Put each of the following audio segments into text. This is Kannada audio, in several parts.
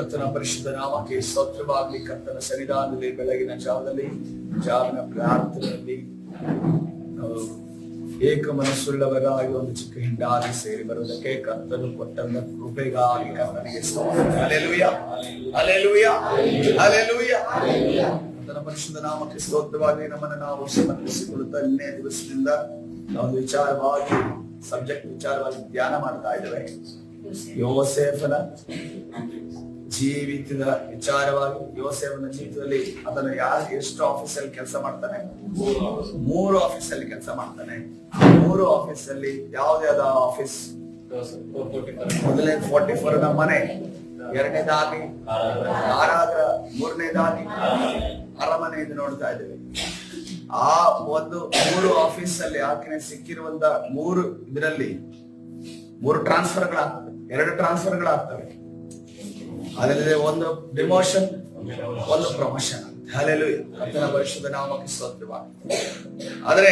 ಕರ್ತನ ಪರಿಶುದ್ಧ ನಾಮಕ್ಕೆ ಸ್ತೋತ್ರವಾಗಲಿ. ಕರ್ತನ ಸನ್ನಿಧಾನದಲ್ಲಿ ಬೆಳಗಿನ ಜಾವಿನ ಪ್ರಾರ್ಥನೆಯಲ್ಲಿ ನಾವು ಏಕ ಮನಸ್ಸುಳ್ಳವರಾಗಿ ಒಂದು ಚಿಕ್ಕ ಹಿಂಡಾಗಿ ಸೇರಿ ಬರುವುದಕ್ಕೆ ಕರ್ತನು ಕೊಟ್ಟಂತ ಕೃಪೆಗಾಗಿ ಕರ್ತನಿಗೆ ಸ್ತೋತ್ರ. Hallelujah, hallelujah, hallelujah. ಕರ್ತನ ಪರಿಶುದ್ಧ ನಾಮಕ್ಕೆ ಸ್ತೋತ್ರವಾಗಿ ನಮ್ಮನ್ನು ನಾವು ಸಮರ್ಪಿಸಿಕೊಳ್ಳುತ್ತಾ ಇನ್ನೇ ದಿವಸದಿಂದ ನಾವು ವಿಚಾರವಾಗಿ ವಿಚಾರವಾಗಿ ಧ್ಯಾನ ಮಾಡ್ತಾ ಇದ್ದೇವೆ. ಯೋಸೇಫನ ಜೀವಿತದ ವಿಚಾರವಾಗಿ. ಯೋಸೇಫನ ಜೀವಿತದಲ್ಲಿ ಅದನ್ನು ಎಷ್ಟು ಆಫೀಸಲ್ಲಿ ಕೆಲಸ ಮಾಡ್ತಾನೆ? 3 ಆಫೀಸಲ್ಲಿ ಕೆಲಸ ಮಾಡ್ತಾನೆ. 3 ಆಫೀಸಲ್ಲಿ ಯಾವುದೇ ಆಫೀಸ್? ಮೊದಲನೇ 44ನ ಮನೆ, ಎರಡನೇದಾಗಿ ಕಾರಾಗೃಹ, ಮೂರನೇದಾಗಿ ಅರಮನೆ. ಇದು ನೋಡ್ತಾ ಇದ್ದೇವೆ. ಆ ಒಂದು 3 ಆಫೀಸಲ್ಲಿ ಆಕೆನೆ ಸಿಕ್ಕಿರುವಂತ 3 ಇದರಲ್ಲಿ 3 ಟ್ರಾನ್ಸ್ಫರ್ಗಳಾಗ್ತವೆ, 2 ಟ್ರಾನ್ಸ್ಫರ್ಗಳಾಗ್ತವೆ. ಅದರಲ್ಲಿ ಒಂದು ಡಿಮೋಷನ್, ಒಂದು ಪ್ರಮೋಷನ್. ಹಲ್ಲೆಲೂಯಾ, ಕರ್ತನ ಪರಿಶುದ್ಧ ನಾಮಕ್ಕೆ ಸ್ತೋತ್ರವಾಗಲಿ. ಆದ್ರೆ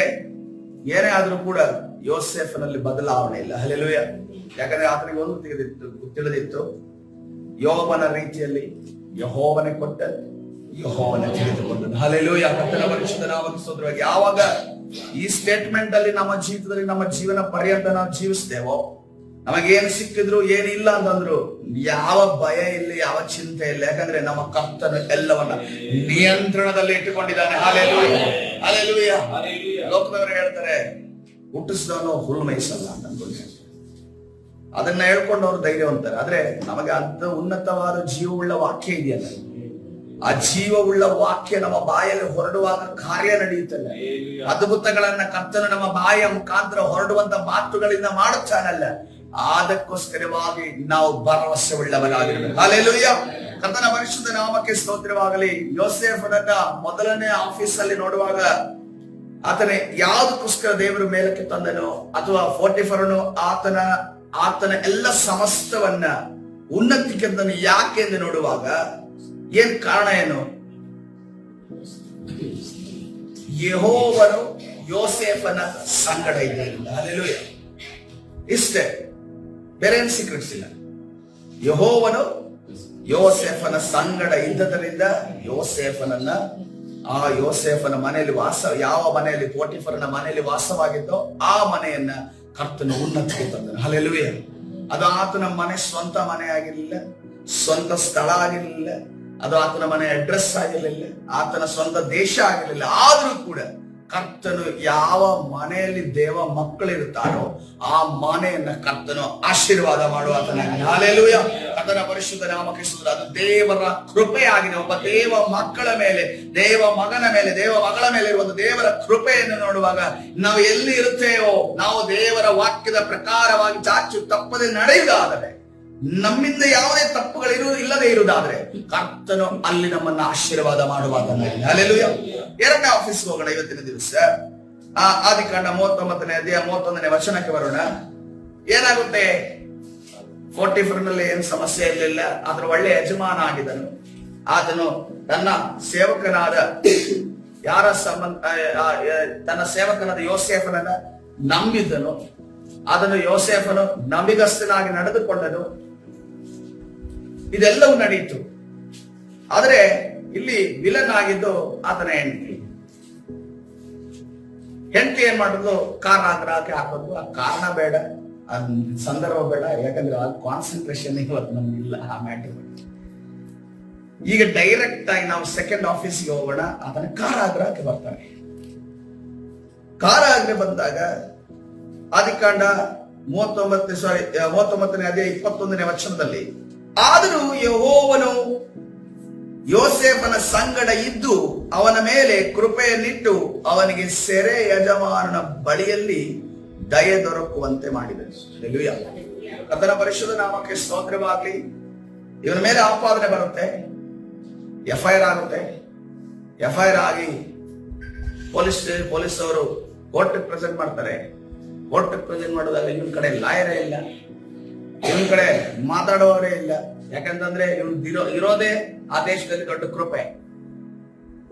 ಏನೇ ಆದ್ರೂ ಕೂಡ ಯೋಸೇಫನಲ್ಲಿ ಬದಲಾವಣೆ ಇಲ್ಲ. ಹಲ್ಲೆಲೂಯಾ. ಯಾಕಂದ್ರೆ ಆತನಿಗೆ ಒಂದು ತಿಳಿದಿತ್ತು, ಯೋಬನ ರೀತಿಯಲ್ಲಿ ಯೆಹೋವನೇ ಕೊಟ್ಟ, ಯೆಹೋವನೇ ತಿಳಿದುಕೊಂಡನು. ಹಲ್ಲೆಲೂಯಾ, ಕರ್ತನ ಪರಿಶುದ್ಧ ನಾಮಕ್ಕೆ ಸ್ತೋತ್ರವಾಗಿ. ಯಾವಾಗ ಈ ಸ್ಟೇಟ್ಮೆಂಟ್ ಅಲ್ಲಿ ನಮ್ಮ ಜೀವಿತದಲ್ಲಿ ನಮ್ಮ ಜೀವನ ಪರ್ಯಂತ ನಾವು ಜೀವಿಸ್ತೇವೋ, ನಮಗೇನು ಸಿಕ್ಕಿದ್ರು ಏನಿಲ್ಲ ಅಂತಂದ್ರು ಯಾವ ಭಯ ಇಲ್ಲ, ಯಾವ ಚಿಂತೆ ಇಲ್ಲ. ಯಾಕಂದ್ರೆ ನಮ್ಮ ಕರ್ತನು ಎಲ್ಲವನ್ನ ನಿಯಂತ್ರಣದಲ್ಲಿ ಇಟ್ಟುಕೊಂಡಿದ್ದಾನೆ. Hallelujah, hallelujah. ಲೋಕದವರು ಹೇಳ್ತಾರೆ ಹುಟ್ಟಿಸಿದವನು ಹುಲ್ಲು ಮೇಯಿಸಲ್ಲ ಅಂತ ಅನ್ಕೊಂಡು ಅದನ್ನ ಹೇಳ್ಕೊಂಡು ಅವರು ಧೈರ್ಯವಂತಾರೆ. ಆದ್ರೆ ನಮಗೆ ಅಂತ ಉನ್ನತವಾದ ಜೀವವುಳ್ಳ ವಾಕ್ಯ ಇದೆಯಲ್ಲ, ಆ ಜೀವವುಳ್ಳ ವಾಕ್ಯ ನಮ್ಮ ಬಾಯಲ್ಲಿ ಹೊರಡುವಾಗ ಕಾರ್ಯ ನಡೆಯುತ್ತಲ್ಲ. ಅದ್ಭುತಗಳನ್ನ ಕರ್ತನು ನಮ್ಮ ಬಾಯಿಯ ಮುಖಾಂತರ ಹೊರಡುವಂತ ಮಾತುಗಳಿಂದ ಮಾಡುತ್ತಾನಲ್ಲ. ಅದಕ್ಕೋಸ್ಕರವಾಗಿ ನಾವು ಭರವಸೆ ಉಳ್ಳವರಾಗಿರಬೇಕು. ಹಲ್ಲೆಲೂಯಾ, ಕರ್ತನ ಪರಿಶುದ್ಧ ನಾಮಕ್ಕೆ ಸ್ತೋತ್ರವಾಗಲಿ. ಯೋಸೇಫನನ್ನ ಮೊದಲನೇ ಆಫೀಸ್ ಅಲ್ಲಿ ನೋಡುವಾಗ ಆತನ ಯಾವುದಕ್ಕೋಸ್ಕರ ದೇವರು ಮೇಲಕ್ಕೆ ತಂದನು, ಅಥವಾ 44 ಆತನ ಎಲ್ಲ ಸಮಸ್ತವನ್ನ ಉನ್ನತಿಗೆ ತಂದನು ಯಾಕೆ ಎಂದು ನೋಡುವಾಗ ಏನ್ ಕಾರಣ ಏನು? ಯೆಹೋವನು ಯೋಸೇಫನ ಸಂಗಡ ಇದ್ದರಿಂದ. ಹಲ್ಲೆಲೂಯಾ, ಇಷ್ಟೇ, ಬೇರೆ ಏನು ಸೀಕ್ರೆಟ್ಸ್ ಇಲ್ಲ. ಯೆಹೋವನು ಯೋಸೇಫನ ಸಂಗಡ ಇದ್ದದರಿಂದ ಯೋಸೇಫನ ಮನೆಯಲ್ಲಿ ಯಾವ ಮನೆಯಲ್ಲಿ 44ನ ಮನೆಯಲ್ಲಿ ವಾಸವಾಗಿದ್ದೋ ಆ ಮನೆಯನ್ನ ಕರ್ತನು ಉನ್ನತಿಗೆ ತಂದನು. ಹಲ್ಲೆಲೂಯಾ. ಅದು ಆತನ ಮನೆ ಸ್ವಂತ ಮನೆ ಆಗಿರಲಿಲ್ಲ, ಸ್ವಂತ ಸ್ಥಳ ಆಗಿರಲಿಲ್ಲ, ಅದು ಆತನ ಮನೆ ಅಡ್ರೆಸ್ ಆಗಿರಲಿಲ್ಲ, ಆತನ ಸ್ವಂತ ದೇಶ ಆಗಿರಲಿಲ್ಲ. ಆದ್ರೂ ಕೂಡ ಕರ್ತನು ಯಾವ ಮನೆಯಲ್ಲಿ ದೇವ ಮಕ್ಕಳಿರ್ತಾರೋ ಆ ಮನೆಯನ್ನ ಕರ್ತನು ಆಶೀರ್ವಾದ ಮಾಡುವ ಆತನ. ಹಲ್ಲೆಲೂಯಾ, ಕರ್ತನ ಪರಿಶುದ್ಧ ನಾಮಕ್ಕೆ ಸ್ತೋತ್ರ. ಅದು ದೇವರ ಕೃಪೆಯಾಗಿದೆ. ಒಬ್ಬ ದೇವ ಮಕ್ಕಳ ಮೇಲೆ, ದೇವ ಮಗನ ಮೇಲೆ, ದೇವ ಮಗಳ ಮೇಲೆ ಇರುವಂತ ದೇವರ ಕೃಪೆಯನ್ನು ನೋಡುವಾಗ ನಾವು ಎಲ್ಲಿ ಇರುತ್ತೇವೋ, ನಾವು ದೇವರ ವಾಕ್ಯದ ಪ್ರಕಾರವಾಗಿ ಚಾಚು ತಪ್ಪದೆ ನಡೆಯುವುದಾದರೆ, ನಮ್ಮಿಂದ ಯಾವುದೇ ತಪ್ಪುಗಳು ಇಲ್ಲದೆ ಇರುವುದಾದ್ರೆ ಕರ್ತನು ಅಲ್ಲಿ ನಮ್ಮನ್ನ ಆಶೀರ್ವಾದ ಮಾಡುವಾಗ. ಹಲ್ಲೆಲೂಯಾ. 2ನೇ ಆಫೀಸ್ಗೆ ಹೋಗೋಣ ಇವತ್ತಿನ ದಿವಸ. ಆದಿಕಾಂಡ 39ನೇ ಅಧ್ಯಾಯ 31ನೇ ವಚನಕ್ಕೆ ಬರೋಣ. ಏನಾಗುತ್ತೆ? 44ನಲ್ಲಿ ಏನ್ ಸಮಸ್ಯೆ ಇರಲಿಲ್ಲ, ಆದ್ರೆ ಒಳ್ಳೆ ಯಜಮಾನ ಆಗಿದನು. ಆತನು ತನ್ನ ಸೇವಕನಾದ ತನ್ನ ಸೇವಕನಾದ ಯೋಸೇಫನನ್ನ ನಂಬಿದ್ದನು. ಅದನ್ನು ಯೋಸೇಫನು ನಂಬಿಗಸ್ತನಾಗಿ ನಡೆದುಕೊಂಡನು. ಇದೆಲ್ಲವೂ ನಡೆಯಿತು. ಆದ್ರೆ ಇಲ್ಲಿ ವಿಲನ್ ಆಗಿದ್ದು ಆತನ ಹೆಂಡತಿ ಏನ್ ಮಾಡುದು? ಕಾರಾಗೃಹಕ್ಕೆ ಹಾಕೋದು. ಆ ಕಾರಣ ಬೇಡ, ಆ ಸಂದರ್ಭ ಬೇಡ, ಯಾಕಂದ್ರೆ ಆ ಕಾನ್ಸಂಟ್ರೇಷನ್ ಇವತ್ತು ನಮ್ಗಿಲ್ಲ ಆ ಮ್ಯಾಟರ್. ಈಗ ಡೈರೆಕ್ಟ್ ಆಗಿ ನಾವು 2nd ಆಫೀಸ್ಗೆ ಹೋಗೋಣ. ಆತನ ಕಾರಾಗೃಹಕ್ಕೆ ಬರ್ತಾನೆ. ಕಾರಾಗೃಹ ಬಂದಾಗ ಆದಿಕಾಂಡ 39ನೇ ಅಧ್ಯಾಯ 21ನೇ ವಚನದಲ್ಲಿ, ಆದರೂ ಯೆಹೋವನು ಯೋಸೇಫನ ಸಂಗಡ ಇದ್ದು ಅವನ ಮೇಲೆ ಕೃಪೆಯನ್ನಿಟ್ಟು ಅವನಿಗೆ ಸೆರೆ ಯಜಮಾನನ ಬಳಿಯಲ್ಲಿ ದಯೆ ದೊರಕುವಂತೆ ಮಾಡಿದನು. ಹಲ್ಲೆಲೂಯಾ, ಕರ್ತನ ಪರಿಶುದ್ಧ ನಾಮಕ್ಕೆ ಸ್ತೋತ್ರವಾಗಲಿ. ಇವನ ಮೇಲೆ ಆಪಾದನೆ ಬರುತ್ತೆ, FIR ಆಗುತ್ತೆ. FIR ಆಗಿ ಪೊಲೀಸ್ ಅವರು ಕೋರ್ಟ್ ಪ್ರೆಸೆಂಟ್ ಮಾಡ್ತಾರೆ. ಕೋರ್ಟ್ ಪ್ರೆಸೆಂಟ್ ಮಾಡೋದಾಗ ಇವನ್ ಕಡೆ ಲಾಯರೇ ಇಲ್ಲ, ಇವನ್ ಕಡೆ ಮಾತಾಡುವವರೇ ಇಲ್ಲ. ಯಾಕಂತಂದ್ರೆ ಇವನು ಇರೋದೇ ಆ ದೇಶದಲ್ಲಿ ದೊಡ್ಡ ಕೃಪೆ.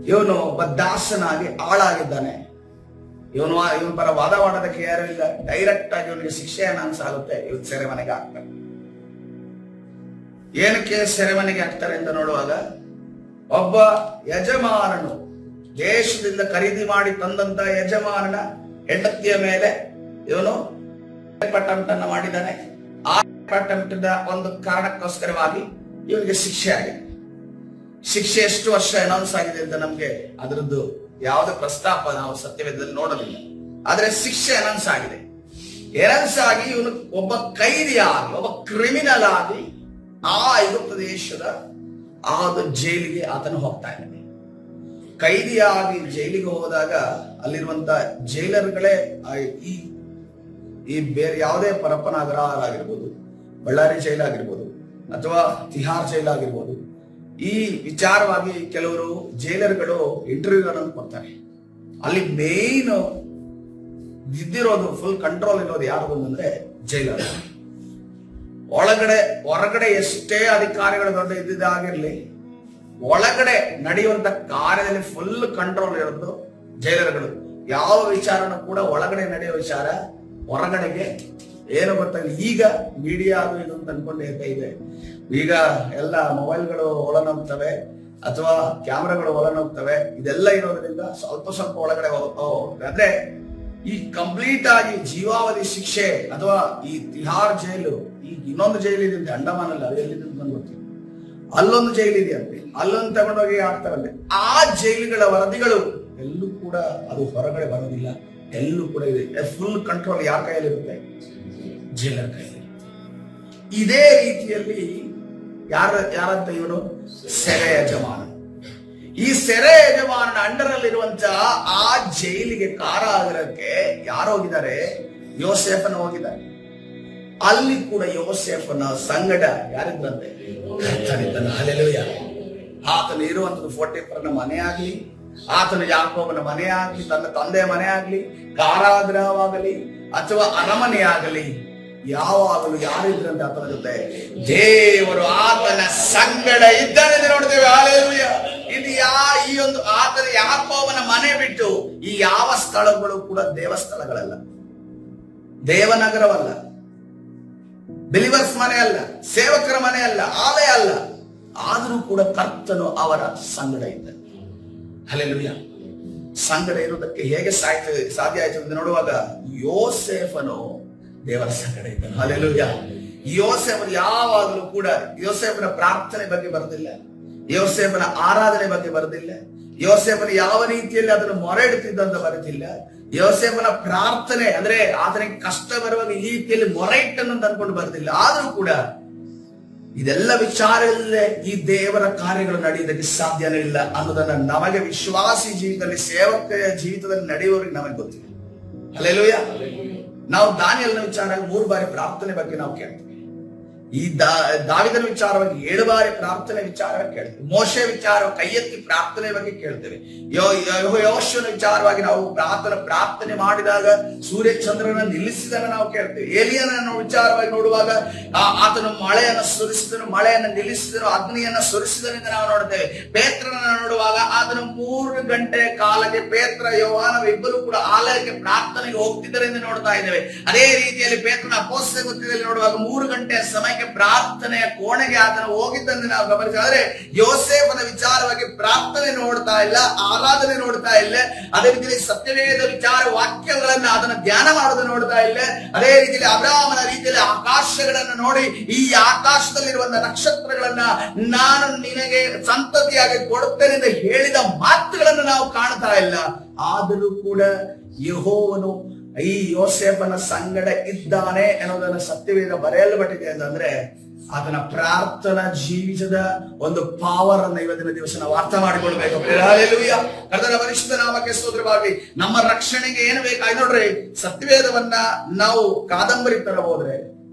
ಇವನು ಒಬ್ಬ ದಾಸನಾಗಿ ಆಳಾಗಿದ್ದಾನೆ. ಇವನ್ ಪರ ವಾದ ಮಾಡೋದಕ್ಕೆ ಯಾರು ಇಲ್ಲ. ಡೈರೆಕ್ಟ್ ಆಗಿ ಇವನಿಗೆ ಶಿಕ್ಷೆ ಅನೌನ್ಸ್ ಆಗುತ್ತೆ, ಇವತ್ತು ಸೆರೆ ಮನೆಗೆ ಹಾಕ್ತಾರೆ. ಏನಕ್ಕೆ ಸೆರೆಮನೆಗೆ ಹಾಕ್ತಾರೆ ಅಂತ ನೋಡುವಾಗ, ಒಬ್ಬ ಯಜಮಾನನು ದೇಶದಿಂದ ಖರೀದಿ ಮಾಡಿ ತಂದಂತ ಯಜಮಾನನ ಹೆಂಡತಿಯ ಮೇಲೆ ಇವನು ಅಟೆಂಪ್ಟ್ ಮಾಡಿದ್ದಾನೆ. ಆ ಅಟೆಂಪ್ಟ್ ಒಂದು ಕಾರಣಕ್ಕೋಸ್ಕರವಾಗಿ ಇವನಿಗೆ ಶಿಕ್ಷೆ ಆಗಿದೆ. ಶಿಕ್ಷೆ ಎಷ್ಟು ವರ್ಷ ಅನೌನ್ಸ್ ಆಗಿದೆ ಅಂತ ನಮ್ಗೆ ಅದರದ್ದು ಯಾವುದೇ ಪ್ರಸ್ತಾಪ ನಾವು ಸತ್ಯವೇದದಲ್ಲಿ ನೋಡಲಿಲ್ಲ. ಆದ್ರೆ ಶಿಕ್ಷೆ ಅನೌನ್ಸ್ ಆಗಿದೆ. ಅನೌನ್ಸ್ ಆಗಿ ಇವನು ಒಬ್ಬ ಕೈದಿಯಾಗಿ, ಒಬ್ಬ ಕ್ರಿಮಿನಲ್ ಆಗಿ ಆ ಐಗುಪ್ತ ದೇಶದ ಜೈಲಿಗೆ ಆತನು ಹೋಗ್ತಾ ಇದ್ದಾನೆ. ಕೈದಿಯಾಗಿ ಜೈಲಿಗೆ ಹೋದಾಗ ಅಲ್ಲಿರುವಂತ ಜೈಲರ್ಗಳೇ ಈ ಬೇರೆ ಯಾವುದೇ ಪರಪ್ಪನಗರ ಆಗಿರ್ಬೋದು, ಬಳ್ಳಾರಿ ಜೈಲ್ ಆಗಿರ್ಬೋದು, ಅಥವಾ ತಿಹಾರ್ ಜೈಲ್ ಆಗಿರ್ಬೋದು, ಈ ವಿಚಾರವಾಗಿ ಕೆಲವರು ಜೈಲರ್ಗಳು ಇಂಟರ್ವ್ಯೂಗಳನ್ನು ಕೊಡ್ತಾರೆ. ಅಲ್ಲಿ ಮೇನ್ ಇದ್ದಿರೋದು, ಫುಲ್ ಕಂಟ್ರೋಲ್ ಇರೋದು ಯಾರು ಅಂದ್ರೆ ಜೈಲರ್. ಹೊರಗಡೆ ಎಷ್ಟೇ ಅಧಿಕಾರಿಗಳು ದೊಡ್ಡ ಇದ್ದಿದ್ದಾಗಿರ್ಲಿ, ಒಳಗಡೆ ನಡೆಯುವಂತ ಕಾರ್ಯದಲ್ಲಿ ಫುಲ್ ಕಂಟ್ರೋಲ್ ಇರೋದು ಜೈಲರ್ಗಳು. ಯಾವ ವಿಚಾರನೂ ಕೂಡ ಒಳಗಡೆ ನಡೆಯೋ ವಿಚಾರ ಹೊರಗಡೆಗೆ ಏನು ಗೊತ್ತಾಗಿಲ್ಲ. ಈಗ ಮೀಡಿಯಾ ಅದು ಇದು ಅಂತ ಅನ್ಕೊಂಡು ಇದೆ. ಈಗ ಎಲ್ಲ ಮೊಬೈಲ್ಗಳು ಒಳನೋಗ್ತವೆ ಅಥವಾ ಕ್ಯಾಮ್ರಾಗಳು ಒಳನೋಗ್ತವೆ. ಇದೆಲ್ಲ ಇರೋದ್ರಿಂದ ಸ್ವಲ್ಪ ಸ್ವಲ್ಪ ಒಳಗಡೆ ಅಂದ್ರೆ ಈ ಕಂಪ್ಲೀಟ್ ಆಗಿ ಜೀವಾವಧಿ ಶಿಕ್ಷೆ ಅಥವಾ ಈ ತಿಹಾರ್ ಜೈಲು, ಈಗ ಇನ್ನೊಂದು ಜೈಲು ಇದೆ ಅಂಡಮಾನ್ ಅಲ್ಲ, ಅದು ಎಲ್ಲಿದೆ ಅಂತ ಗೊತ್ತಿಲ್ಲ, ಅಲ್ಲೊಂದು ಜೈಲು ಇದೆಯಂತೆ, ಅಲ್ಲೊಂದು ತಗೊಂಡೋಗಿ ಹಾಕ್ತಾರಂತೆ. ಆ ಜೈಲುಗಳ ವರದಿಗಳು ಎಲ್ಲೂ ಕೂಡ ಅದು ಹೊರಗಡೆ ಬರೋದಿಲ್ಲ. ಎಲ್ಲೂ ಕೂಡ ಇದೆ. ಫುಲ್ ಕಂಟ್ರೋಲ್ ಯಾರ ಕೈಯಲ್ಲಿರುತ್ತೆ? ಜೈಲರ್ ಕೈಯಲ್ಲಿ. ಇದೇ ರೀತಿಯಲ್ಲಿ ಯಾರಂತ ಇವನು ಸೆರೆ ಯಜಮಾನ. ಈ ಸೆರೆ ಯಜಮಾನನ ಅಂಡರ್ ಅಲ್ಲಿರುವಂತಹ ಆ ಜೈಲಿಗೆ ಕಾರಾಗೃಹಕ್ಕೆ ಯಾರು ಹೋಗಿದ್ದಾರೆ? ಯೋಸೇಫನ ಹೋಗಿದ್ದಾರೆ. ಅಲ್ಲಿ ಕೂಡ ಯೋಸೇಫನ ಸಂಗಡ ಯಾರಿದ್ರಂತೆ? ಕರ್ತನಿದ್ದನು. ಹಲ್ಲೆಲೂಯಾ. ಆತನು ಇರುವಂತದ್ದು ಪೋಟಿಫರನ ಮನೆ ಆಗ್ಲಿ, ಆತನು ಯಾಕೋಬನ ಮನೆ ಆಗ್ಲಿ, ತನ್ನ ತಂದೆಯ ಮನೆ ಆಗ್ಲಿ, ಕಾರಾಗೃಹವಾಗಲಿ ಅಥವಾ ಅರಮನೆಯಾಗಲಿ, ಯಾವಾಗಲೂ ಯಾರಿದ್ರಂತೆ ಆತನ ಜೊತೆ? ದೇವರು ಆತನ ಸಂಗಡ ಇದ್ದಾನೆ ನೋಡ್ತೇವೆ. ಹಲ್ಲೆಲೂಯಾ. ಇದು ಈ ಒಂದು ಆತನ ಯಾಕೋಬನ ಮನೆ ಬಿಟ್ಟು ಈ ಯಾವ ಸ್ಥಳಗಳು ಕೂಡ ದೇವಸ್ಥಳಗಳಲ್ಲ, ದೇವನಗರವಲ್ಲ, ಬಿಲಿವರ್ಸ್ ಮನೆ ಅಲ್ಲ, ಸೇವಕರ ಮನೆ ಅಲ್ಲ, ಆಲಯ ಅಲ್ಲ. ಆದರೂ ಕೂಡ ಕರ್ತನು ಅವರ ಸಂಗಡ ಇದ್ದ. ಹಲ್ಲೆಲೂಯಾ. ಸಂಗಡ ಇರುವುದಕ್ಕೆ ಹೇಗೆ ಸಾಧ್ಯ ಆಯ್ತು ಅಂತ ನೋಡುವಾಗ, ಯೋಸೇಫನು ದೇವರ ಸಂಗಡ ಇದ್ದನು. ಹಲ್ಲೆಲೂಯಾ. ಯೋಸೇಫನು ಯಾವಾಗಲೂ ಕೂಡ ಯೋಸೇಫನ ಪ್ರಾರ್ಥನೆ ಬಗ್ಗೆ ಬರೋದಿಲ್ಲ, ಯೋಸೇಫನ ಆರಾಧನೆ ಬಗ್ಗೆ ಬರೋದಿಲ್ಲ, ಯೋಸೇಫನ ಯಾವ ರೀತಿಯಲ್ಲಿ ಅದನ್ನು ಮೊರೆ ಇಡುತ್ತಿದ್ದಂತ ಬರೋದಿಲ್ಲ. ಯೋಸೇಫನ ಪ್ರಾರ್ಥನೆ ಅಂದ್ರೆ ಆತನಿಗೆ ಕಷ್ಟ ಬರುವಾಗ ಈ ರೀತಿಯಲ್ಲಿ ಮೊರೆ ಇಟ್ಟನ್ನು ತಂದ್ಕೊಂಡು ಬರೋದಿಲ್ಲ. ಆದ್ರೂ ಕೂಡ ಇದೆಲ್ಲ ವಿಚಾರದಲ್ಲೇ ಈ ದೇವರ ಕಾರ್ಯಗಳು ನಡೆಯುವುದಕ್ಕೆ ಸಾಧ್ಯನೇ ಇಲ್ಲ ಅನ್ನೋದನ್ನ ನಮಗೆ ವಿಶ್ವಾಸಿ ಜೀವಿತದಲ್ಲಿ, ಸೇವಕ ಜೀವಿತದಲ್ಲಿ ನಡೆಯುವವರಿಗೆ ನಮಗೆ ಗೊತ್ತಿದೆ. ಹಲ್ಲೆಲೂಯಾ. ನಾವು ದಾನಿಯೇಲನ ವಿಚಾರ 3 ಬಾರಿ ಪ್ರಾರ್ಥನೆ ಬಗ್ಗೆ ನಾವು ಕೇಳ್ತೀವಿ. ಈ ದಾವಿದನ ವಿಚಾರವಾಗಿ 7 ಬಾರಿ ಪ್ರಾರ್ಥನೆ ವಿಚಾರ ಕೇಳ್ತೇವೆ. ಮೋಶೆ ವಿಚಾರ ಕೈ ಎತ್ತಿ ಪ್ರಾರ್ಥನೆ ಬಗ್ಗೆ ಕೇಳ್ತೇವೆ. ಯೋಶುವನ ವಿಚಾರವಾಗಿ ನಾವು ಪ್ರಾರ್ಥನೆ ಮಾಡಿದಾಗ ಸೂರ್ಯ ಚಂದ್ರನ ನಿಲ್ಲಿಸಿದನ್ನು ನಾವು ಕೇಳ್ತೇವೆ. ಏಲಿಯನನ್ನು ವಿಚಾರವಾಗಿ ನೋಡುವಾಗ ಆತನು ಮಳೆಯನ್ನು ಸುರಿಸಿದನು, ಮಳೆಯನ್ನು ನಿಲ್ಲಿಸಿದನು, ಅಗ್ನಿಯನ್ನು ಸುರಿಸಿದನೆಂದು ನಾವು ನೋಡ್ತೇವೆ. ಪೇತ್ರನನ್ನು ನೋಡುವಾಗ ಆತನು 3 ಗಂಟೆ ಕಾಲಕ್ಕೆ ಪೇತ್ರ ಯೋಹಾನ ಇಬ್ಬರು ಕೂಡ ಆಲಯಕ್ಕೆ ಪ್ರಾರ್ಥನೆಗೆ ಹೋಗ್ತಿದ್ದಾರೆ ಎಂದು ನೋಡ್ತಾ ಇದ್ದೇವೆ. ಅದೇ ರೀತಿಯಲ್ಲಿ ಪೇತ್ರನ ಅಪೊಸ್ತಲ ಕೃತ್ಯದಲ್ಲಿ ನೋಡುವಾಗ 3 ಗಂಟೆಯ ಸಮಯ ಪ್ರಾರ್ಥನೆಯ ಕೋಣೆಗೆ ಆತನು ಹೋಗಿದ್ದನ್ನು ನಾವು ಗಮನಿಸಿದ್ರೆ, ಯೋಸೇಫನ ವಿಚಾರವಾಗಿ ಪ್ರಾರ್ಥನೆ ನೋಡ್ತಾ ಇಲ್ಲ, ಆರಾಧನೆ ನೋಡ್ತಾ ಇಲ್ಲ. ಅದೇ ರೀತಿಯಲ್ಲಿ ಸತ್ಯವೇದ ವಿಚಾರ ವಾಕ್ಯಗಳನ್ನ ಅದನ್ನ ಧ್ಯಾನ ಮಾಡೋದನ್ನು ನೋಡ್ತಾ ಇಲ್ಲ. ಅದೇ ರೀತಿಯಲ್ಲಿ ಅಬ್ರಾಹ್ಮನ ರೀತಿಯಲ್ಲಿ ಆಕಾಶಗಳನ್ನು ನೋಡಿ ಈ ಆಕಾಶದಲ್ಲಿರುವಂತಹ ನಕ್ಷತ್ರಗಳನ್ನ ನಾನು ನಿನಗೆ ಸಂತತಿಯಾಗಿ ಕೊಡುತ್ತೇನೆ ಎಂದು ಹೇಳಿದ ಮಾತುಗಳನ್ನು ನಾವು ಕಾಣ್ತಾ ಇಲ್ಲ. ಆದರೂ ಕೂಡ ಯೆಹೋವನು ಈ ಯೋಸೇಫನ ಸಂಗಡ ಇದ್ದಾನೆ ಎನ್ನುವುದನ್ನು ಸತ್ಯವೇದ ಬರೆಯಲ್ಪಟ್ಟಿದೆ ಅಂತಂದ್ರೆ, ಆತನ ಪ್ರಾರ್ಥನಾ ಜೀವಿತದ ಒಂದು ಪವರ್ ಅನ್ನು ಇವತ್ತಿನ ದಿವಸ ನಾವು ಅರ್ಥ ಮಾಡಿಕೊಳ್ಬೇಕು. ಹಲ್ಲೆಲೂಯಾ. ಕರ್ತನ ಪರಿಶುದ್ಧ ನಾಮಕ್ಕೆ ಸ್ತೋತ್ರವಾಗಲಿ. ನಮ್ಮ ರಕ್ಷಣೆಗೆ ಏನು ಬೇಕಾಯ್ತು ನೋಡ್ರಿ, ಸತ್ಯವೇದವನ್ನ ನಾವು ಕಾದಂಬರಿ ತರ ಹೋದ್ರೆ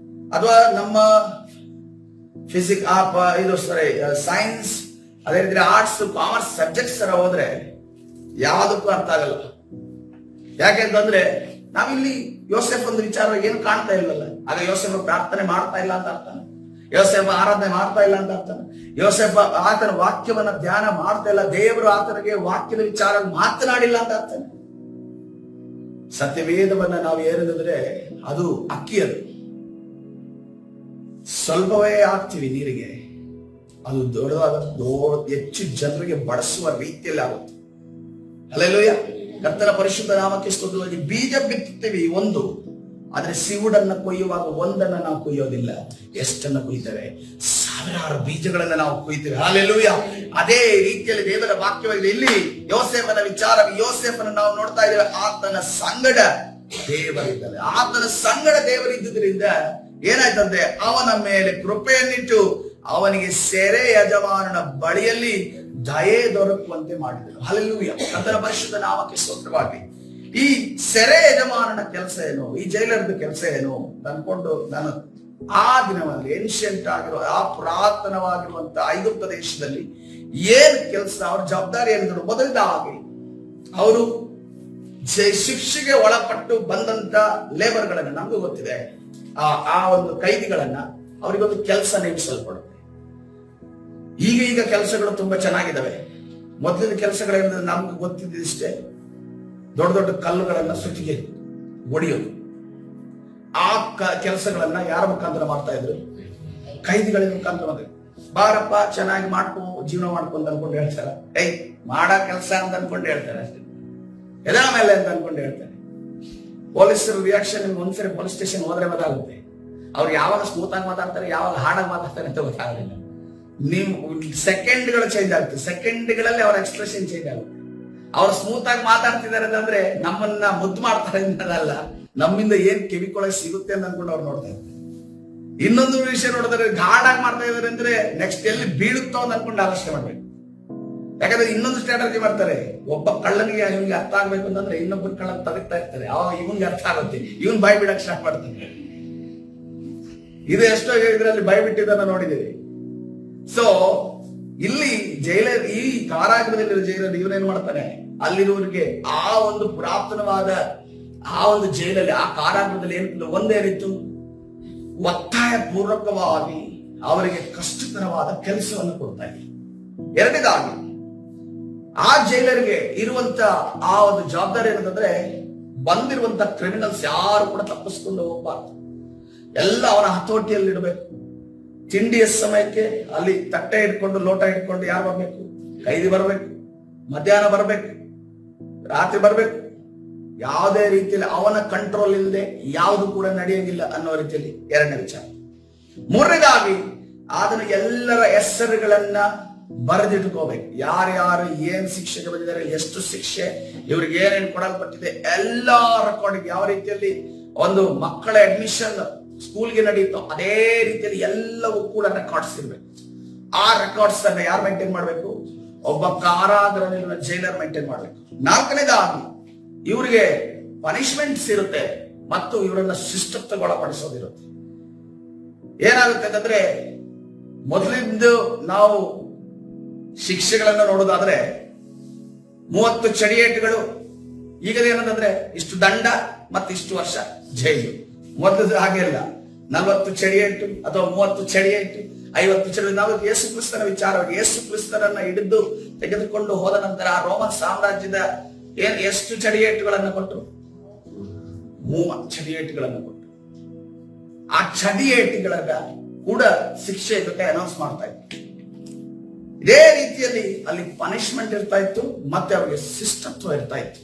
ಅಥವಾ ನಮ್ಮ ಸೈನ್ಸ್, ಅದೇ ರೀತಿ ಆರ್ಟ್ಸ್, ಕಾಮರ್ಸ್ ಸಬ್ಜೆಕ್ಟ್ಸ್ ತರ ಹೋದ್ರೆ ಯಾವುದಕ್ಕೂ ಅರ್ಥ ಆಗಲ್ಲ. ಯಾಕೆಂತಂದ್ರೆ ನಾವಿಲ್ಲಿ ಯೋಸೇಫ್ ಒಂದು ವಿಚಾರವಾಗಿ ಏನು ಕಾಣ್ತಾ ಇಲ್ಲಲ್ಲ. ಆಗ ಯೋಸೇಫ ಪ್ರಾರ್ಥನೆ ಮಾಡ್ತಾ ಇಲ್ಲ ಅಂತ ಅರ್ಥ, ಯೋಸೇಫ ಆರಾಧನೆ ಮಾಡ್ತಾ ಇಲ್ಲ ಅಂತ ಅರ್ಥ, ಯೋಸೇಫ ಆತನ ವಾಕ್ಯವನ್ನ ಧ್ಯಾನ ಮಾಡ್ತಾ ಇಲ್ಲ, ದೇವರು ಆತನಿಗೆ ವಾಕ್ಯದ ವಿಚಾರ ಮಾತನಾಡಿಲ್ಲ ಅಂತ ಅರ್ಥ. ಸತ್ಯವೇದವನ್ನ ನಾವು ಏರಿದ್ರೆ ಅದು ಅಕ್ಕಿ, ಅದು ಸ್ವಲ್ಪವೇ ಹಾಕ್ತೀವಿ ನೀರಿಗೆ, ಅದು ಹೆಚ್ಚು ಜನರಿಗೆ ಬಡಿಸುವ ರೀತಿಯಲ್ಲಿ ಆಗುತ್ತೆ. ಹಲ್ಲೆಲೂಯಾ. ಕರ್ತನ ಪರಿಶುದ್ಧ ನಾಮಕ್ಕೆ ಸ್ತೋತ್ರವಾಗಿ. ಬೀಜ ಬಿತ್ತುತ್ತೀವಿ ಒಂದು, ಆದ್ರೆ ಸಿವುಡನ್ನ ಕೊಯ್ಯುವಾಗ ಒಂದನ್ನ ನಾವು ಕೊಯ್ಯೋದಿಲ್ಲ, ಎಷ್ಟನ್ನ ಕೊಯ್ತೇವೆ? ಸಾವಿರಾರು ಬೀಜಗಳನ್ನ ನಾವು ಕೊಯ್ತೇವೆ. ಹಲ್ಲೆಲೂಯಾ. ಅದೇ ರೀತಿಯಲ್ಲಿ ದೇವರ ವಾಕ್ಯವಾಗಿದೆ. ಇಲ್ಲಿ ಯೋಸೇಫನ ವಿಚಾರ, ಯೋಸೇಫನ ನಾವು ನೋಡ್ತಾ ಇದ್ದೇವೆ. ಆತನ ಸಂಗಡ ದೇವರಿದ್ದಾರೆ. ಆತನ ಸಂಗಡ ದೇವರಿದ್ದುದರಿಂದ ಏನಾಯ್ತಂತೆ, ಅವನ ಮೇಲೆ ಕೃಪೆಯನ್ನಿಟ್ಟು ಅವನಿಗೆ ಸೆರೆ ಯಜಮಾನನ ಬಳಿಯಲ್ಲಿ ದಯೆ ದೊರಕುವಂತೆ ಮಾಡಿದರು. ಹಲ್ಲೆಲೂಯಾ. ಕರ್ತನ ಪರಿಶುದ್ಧ ನಾಮಕ್ಕೆ ಸ್ತೋತ್ರವಾಗಲಿ. ಈ ಸೆರೆ ಯಜಮಾನನ ಕೆಲಸ ಏನು, ಈ ಜೈಲರ್ದ ಕೆಲಸ ಏನು ಅನ್ಕೊಂಡು ನಾನು ಆ ದಿನದಲ್ಲಿ ಏನ್ಷಿಯಂಟ್ ಆಗಿರುವ ಆ ಪುರಾತನವಾಗಿರುವಂತ ಐಗುಪ್ತ ದೇಶದಲ್ಲಿ ಏನ್ ಕೆಲಸ, ಅವ್ರ ಜವಾಬ್ದಾರಿ ಏನಿದ್ರು, ಮೊದಲದಾಗಿ ಅವರು ಶಿಕ್ಷೆಗೆ ಒಳಪಟ್ಟು ಬಂದಂತ ಲೇಬರ್ಗಳನ್ನ, ನಮಗೂ ಗೊತ್ತಿದೆ, ಆ ಒಂದು ಕೈದಿಗಳನ್ನ ಅವರಿಗೊಂದು ಕೆಲಸ ನೇಮಿಸಲ್ಪಡುತ್ತೆ. ಈಗ ಕೆಲಸಗಳು ತುಂಬಾ ಚೆನ್ನಾಗಿದ್ದಾವೆ. ಮೊದಲಿನ ಕೆಲಸಗಳೇನಿದೆ ನಮ್ಗೆ ಗೊತ್ತಿದ್ದಿಷ್ಟೇ, ದೊಡ್ಡ ದೊಡ್ಡ ಕಲ್ಲುಗಳನ್ನ ಸುತ್ತಿಗೆ ಒಡೆಯೋದು. ಆ ಕೆಲಸಗಳನ್ನ ಯಾರ ಮುಖಾಂತರ ಮಾಡ್ತಾ ಇದ್ರು? ಕೈದಿಗಳ ಮುಖಾಂತರ ಮಾಡಿದ್ರು. ಬಾರಪ್ಪ ಚೆನ್ನಾಗಿ ಮಾಡ್ಕೊ, ಜೀವನ ಮಾಡ್ಕೊಂಡು ಅನ್ಕೊಂಡು ಹೇಳ್ತಾರ. ಮಾಡ ಕೆಲಸ ಅಂತ ಅನ್ಕೊಂಡು ಹೇಳ್ತಾರೆ ಅಷ್ಟೇ, ಎದ ಮೇಲೆ ಅಂತ ಅನ್ಕೊಂಡು ಹೇಳ್ತಾರೆ. ಪೊಲೀಸರ ರಿಯಾಕ್ಷನ್ ಒಂದ್ಸರಿ ಪೊಲೀಸ್ ಸ್ಟೇಷನ್ ಹೋದ್ರೆ ಗೊತ್ತಾಗುತ್ತೆ. ಅವ್ರು ಯಾವಾಗ ಸ್ಮೂತ್ ಆಗಿ ಮಾತಾಡ್ತಾರೆ, ಯಾವಾಗ ಹಾಡಾಗಿ ಮಾತಾಡ್ತಾರೆ ಅಂತ ಗೊತ್ತಾಗಲಿಲ್ಲ. ನೀವು ಸೆಕೆಂಡ್ಗಳು ಚೇಂಜ್ ಆಗುತ್ತೆ, ಸೆಕೆಂಡ್ಗಳಲ್ಲಿ ಅವರ ಎಕ್ಸ್ಪ್ರೆಷನ್ ಚೇಂಜ್ ಆಗುತ್ತೆ. ಅವ್ರು ಸ್ಮೂತ್ ಆಗಿ ಮಾತಾಡ್ತಿದ್ದಾರೆ ಅಂತಂದ್ರೆ ನಮ್ಮನ್ನ ಮುದ್ದು ಮಾಡ್ತಾರೆ ಅನ್ನೋದಲ್ಲ, ನಮ್ಮಿಂದ ಏನ್ ಕಿವಿಕೊಳಗೆ ಸಿಗುತ್ತೆ ಅಂತ ಅನ್ಕೊಂಡು ಅವ್ರು ನೋಡ್ತಾ ಇರ್ತಾರೆ. ಇನ್ನೊಂದು ವಿಷಯ ನೋಡಿದ್ರೆ ಗಾಢಾಗಿ ಮಾಡ್ತಾ ಇದಾರೆ ಅಂದ್ರೆ ನೆಕ್ಸ್ಟ್ ಎಲ್ಲಿ ಬೀಳುತ್ತೋ ಅಂತ ಅನ್ಕೊಂಡು ಆಲೋಚನೆ ಮಾಡ್ಬೇಕು. ಯಾಕಂದ್ರೆ ಇನ್ನೊಂದು ಸ್ಟ್ರಾಟಜಿ ಮಾಡ್ತಾರೆ. ಒಬ್ಬ ಕಳ್ಳನಿಗೆ ಇವನ್ಗೆ ಅರ್ಥ ಆಗ್ಬೇಕು ಅಂತಂದ್ರೆ ಇನ್ನೊಬ್ಬ ಕಳ್ಳನ್ ತಗತಾ ಇರ್ತಾರೆ. ಅವಾಗ ಇವನ್ಗೆ ಅರ್ಥ ಆಗುತ್ತೆ, ಇವನ್ ಬಾಯ್ ಬಿಡಕ್ ಸ್ಟಾರ್ಟ್ ಮಾಡ್ತಾನೆ. ಇದು ಎಷ್ಟೋ ಇದರಲ್ಲಿ ಬಾಯ್ ಬಿಟ್ಟಿದ್ದನ್ನ ನೋಡಿದ್ದೀವಿ. ಸೊ ಇಲ್ಲಿ ಜೈಲರ್, ಈ ಕಾರಾಗೃಹದಲ್ಲಿರೋ ಜೈಲರ್ ಇವನೇನ್ ಮಾಡ್ತಾನೆ, ಅಲ್ಲಿರುವವರಿಗೆ ಆ ಒಂದು ಪುರಾತನವಾದ ಆ ಒಂದು ಜೈಲಲ್ಲಿ, ಆ ಕಾರಾಗೃಹದಲ್ಲಿ ಏನಿತ್ತು, ಒಂದೇನಿತ್ತು, ಒತ್ತಾಯ ಪೂರ್ವಕವಾಗಿ ಅವರಿಗೆ ಕಷ್ಟಕರವಾದ ಕೆಲಸವನ್ನು ಕೊಡ್ತಾ ಇದ್ರು. ಎರಡನೇದಾಗಿ ಆ ಜೈಲರ್ಗೆ ಇರುವಂತ ಆ ಒಂದು ಜವಾಬ್ದಾರಿ ಏನಂತಂದ್ರೆ, ಬಂದಿರುವಂತ ಕ್ರಿಮಿನಲ್ಸ್ ಯಾರು ಕೂಡ ತಪ್ಪಿಸ್ಕೊಂಡು ಹೋಗ್ಬಾರ್ದು, ಎಲ್ಲ ಅವನ ಹತೋಟಿಯಲ್ಲಿ ಇಡಬೇಕು. ತಿಂಡಿಯ ಸಮಯಕ್ಕೆ ಅಲ್ಲಿ ತಟ್ಟೆ ಇಟ್ಕೊಂಡು ಲೋಟ ಇಟ್ಕೊಂಡು ಯಾರು ಬರ್ಬೇಕು? ಕೈದಿ ಬರ್ಬೇಕು, ಮಧ್ಯಾಹ್ನ ಬರ್ಬೇಕು, ರಾತ್ರಿ ಬರ್ಬೇಕು. ಯಾವುದೇ ರೀತಿಯಲ್ಲಿ ಅವನ ಕಂಟ್ರೋಲ್ ಇಲ್ಲದೆ ಯಾವುದು ಕೂಡ ನಡೆಯಂಗಿಲ್ಲ ಅನ್ನೋ ರೀತಿಯಲ್ಲಿ ಎರಡನೇ ವಿಚಾರ. ಮೂರನೇದಾಗಿ ಅದನ್ನು ಎಲ್ಲರ ಹೆಸರುಗಳನ್ನ ಬರೆದಿಟ್ಕೋಬೇಕು. ಯಾರ್ಯಾರು ಏನ್ ಶಿಕ್ಷೆಗೆ ಬಂದಿದ್ದಾರೆ, ಎಷ್ಟು ಶಿಕ್ಷೆ, ಇವ್ರಿಗೆ ಏನೇನು ಕೊಡಲ್ಪಟ್ಟಿದೆ, ಎಲ್ಲಾ ರೆಕಾರ್ಡಿಂಗ್. ಯಾವ ರೀತಿಯಲ್ಲಿ ಒಂದು ಮಕ್ಕಳ ಅಡ್ಮಿಷನ್ ಸ್ಕೂಲ್ಗೆ ನಡೆಯುತ್ತೋ ಅದೇ ರೀತಿಯಲ್ಲಿ ಎಲ್ಲವೂ ಕೂಡ ರೆಕಾರ್ಡ್ಸ್ ಇರ್ಬೇಕು. ಆ ರೆಕಾರ್ಡ್ಸ್ ಅನ್ನ ಯಾರು ಮೇಂಟೈನ್ ಮಾಡ್ಬೇಕು? ಒಬ್ಬ ಕಾರಾಗೃಹದಲ್ಲಿರುವ ಜೈಲರ್ ಮೇಂಟೈನ್ ಮಾಡ್ಬೇಕು. ನಾಲ್ಕನೇದಾಗಿ ಇವರಿಗೆ ಪನಿಷ್ಮೆಂಟ್ಸ್ ಇರುತ್ತೆ ಮತ್ತು ಇವರನ್ನ ಶಿಸ್ತುಗೊಳಪಡಿಸೋದಿರುತ್ತೆ. ಏನಾಗುತ್ತೆ ಅಂತಂದ್ರೆ, ಮೊದಲಿಂದ ನಾವು ಶಿಕ್ಷೆಗಳನ್ನ ನೋಡೋದಾದ್ರೆ 30 ಚಡಿಯೇಟುಗಳು, ಈಗದೇನಂತಂದ್ರೆ ಇಷ್ಟು ದಂಡ ಮತ್ತು ಇಷ್ಟು ವರ್ಷ ಜೈಲು. ಮೊದಲು ಹಾಗೆ ಇಲ್ಲ, 40 ಚಡಿಯೇಟು ಅಥವಾ 30 ಚಡಿಯೇಟು, 50 ಚಡಿಯೇಟು. ನಾವು ಯೇಸು ಕ್ರಿಸ್ತನ ವಿಚಾರವಾಗಿ ಯೇಸು ಕ್ರಿಸ್ತರನ್ನ ಹಿಡಿದು ತೆಗೆದುಕೊಂಡು ಹೋದ ನಂತರ ರೋಮನ್ ಸಾಮ್ರಾಜ್ಯದ ಎಷ್ಟು ಚಡಿಯೇಟುಗಳನ್ನು ಕೊಟ್ಟರು? 30 ಚಡಿಯೇಟುಗಳನ್ನು ಕೊಟ್ಟರು. ಆ ಚಡಿಯೇಟುಗಳನ್ನ ಕೂಡ ಶಿಕ್ಷೆ ಜೊತೆ ಅನೌನ್ಸ್ ಮಾಡ್ತಾ ಇತ್ತು. ಇದೇ ರೀತಿಯಲ್ಲಿ ಅಲ್ಲಿ ಪನಿಷ್ಮೆಂಟ್ ಇರ್ತಾ ಇತ್ತು, ಮತ್ತೆ ಅವರಿಗೆ ಶಿಸ್ತತ್ವ ಇರ್ತಾ ಇತ್ತು.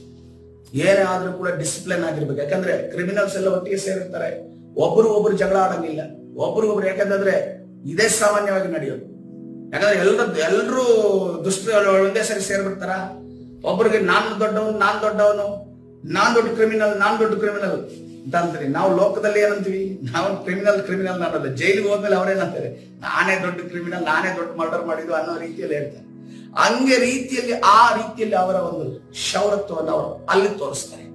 ಏನೇ ಆದ್ರೂ ಕೂಡ ಡಿಸಿಪ್ಲಿನ್ ಆಗಿರ್ಬೇಕು. ಯಾಕಂದ್ರೆ ಕ್ರಿಮಿನಲ್ಸ್ ಎಲ್ಲ ಒಟ್ಟಿಗೆ ಸೇರಿರ್ತಾರೆ, ಒಬ್ರು ಜಗಳ ಆಡಂಗಿಲ್ಲ, ಒಬ್ರು. ಯಾಕಂದ್ರೆ ಇದೇ ಸಾಮಾನ್ಯವಾಗಿ ನಡೆಯೋದು. ಯಾಕಂದ್ರೆ ಎಲ್ರು ದುಷ್ಟರು ಒಂದೇ ಸರಿ ಸೇರ್ಬಿಡ್ತಾರ. ಒಬ್ರಿಗೆ ನಾನ್ ದೊಡ್ಡವನು, ನಾನ್ ದೊಡ್ಡ ಕ್ರಿಮಿನಲ್ ಅಂತ ಅಂತೀರಿ. ನಾವು ಲೋಕದಲ್ಲಿ ಏನಂತೀವಿ? ನಾವು ಕ್ರಿಮಿನಲ್ ಅನ್ನೋದು. ಜೈಲಿಗೆ ಹೋದ್ಮೇಲೆ ಅವ್ರೇನಂತಾರೆ, ನಾನೇ ದೊಡ್ಡ ಕ್ರಿಮಿನಲ್, ನಾನೇ ದೊಡ್ಡ ಮರ್ಡರ್ ಮಾಡಿದ್ದು ಅನ್ನೋ ರೀತಿಯಲ್ಲಿ ಹೇಳ್ತಾರೆ. ಹಂಗೆ ರೀತಿಯಲ್ಲಿ ಆ ರೀತಿಯಲ್ಲಿ ಅವರ ಒಂದು ಶೌರತ್ವವನ್ನು ಅವರು ಅಲ್ಲಿ ತೋರಿಸ್ತಾರೆ.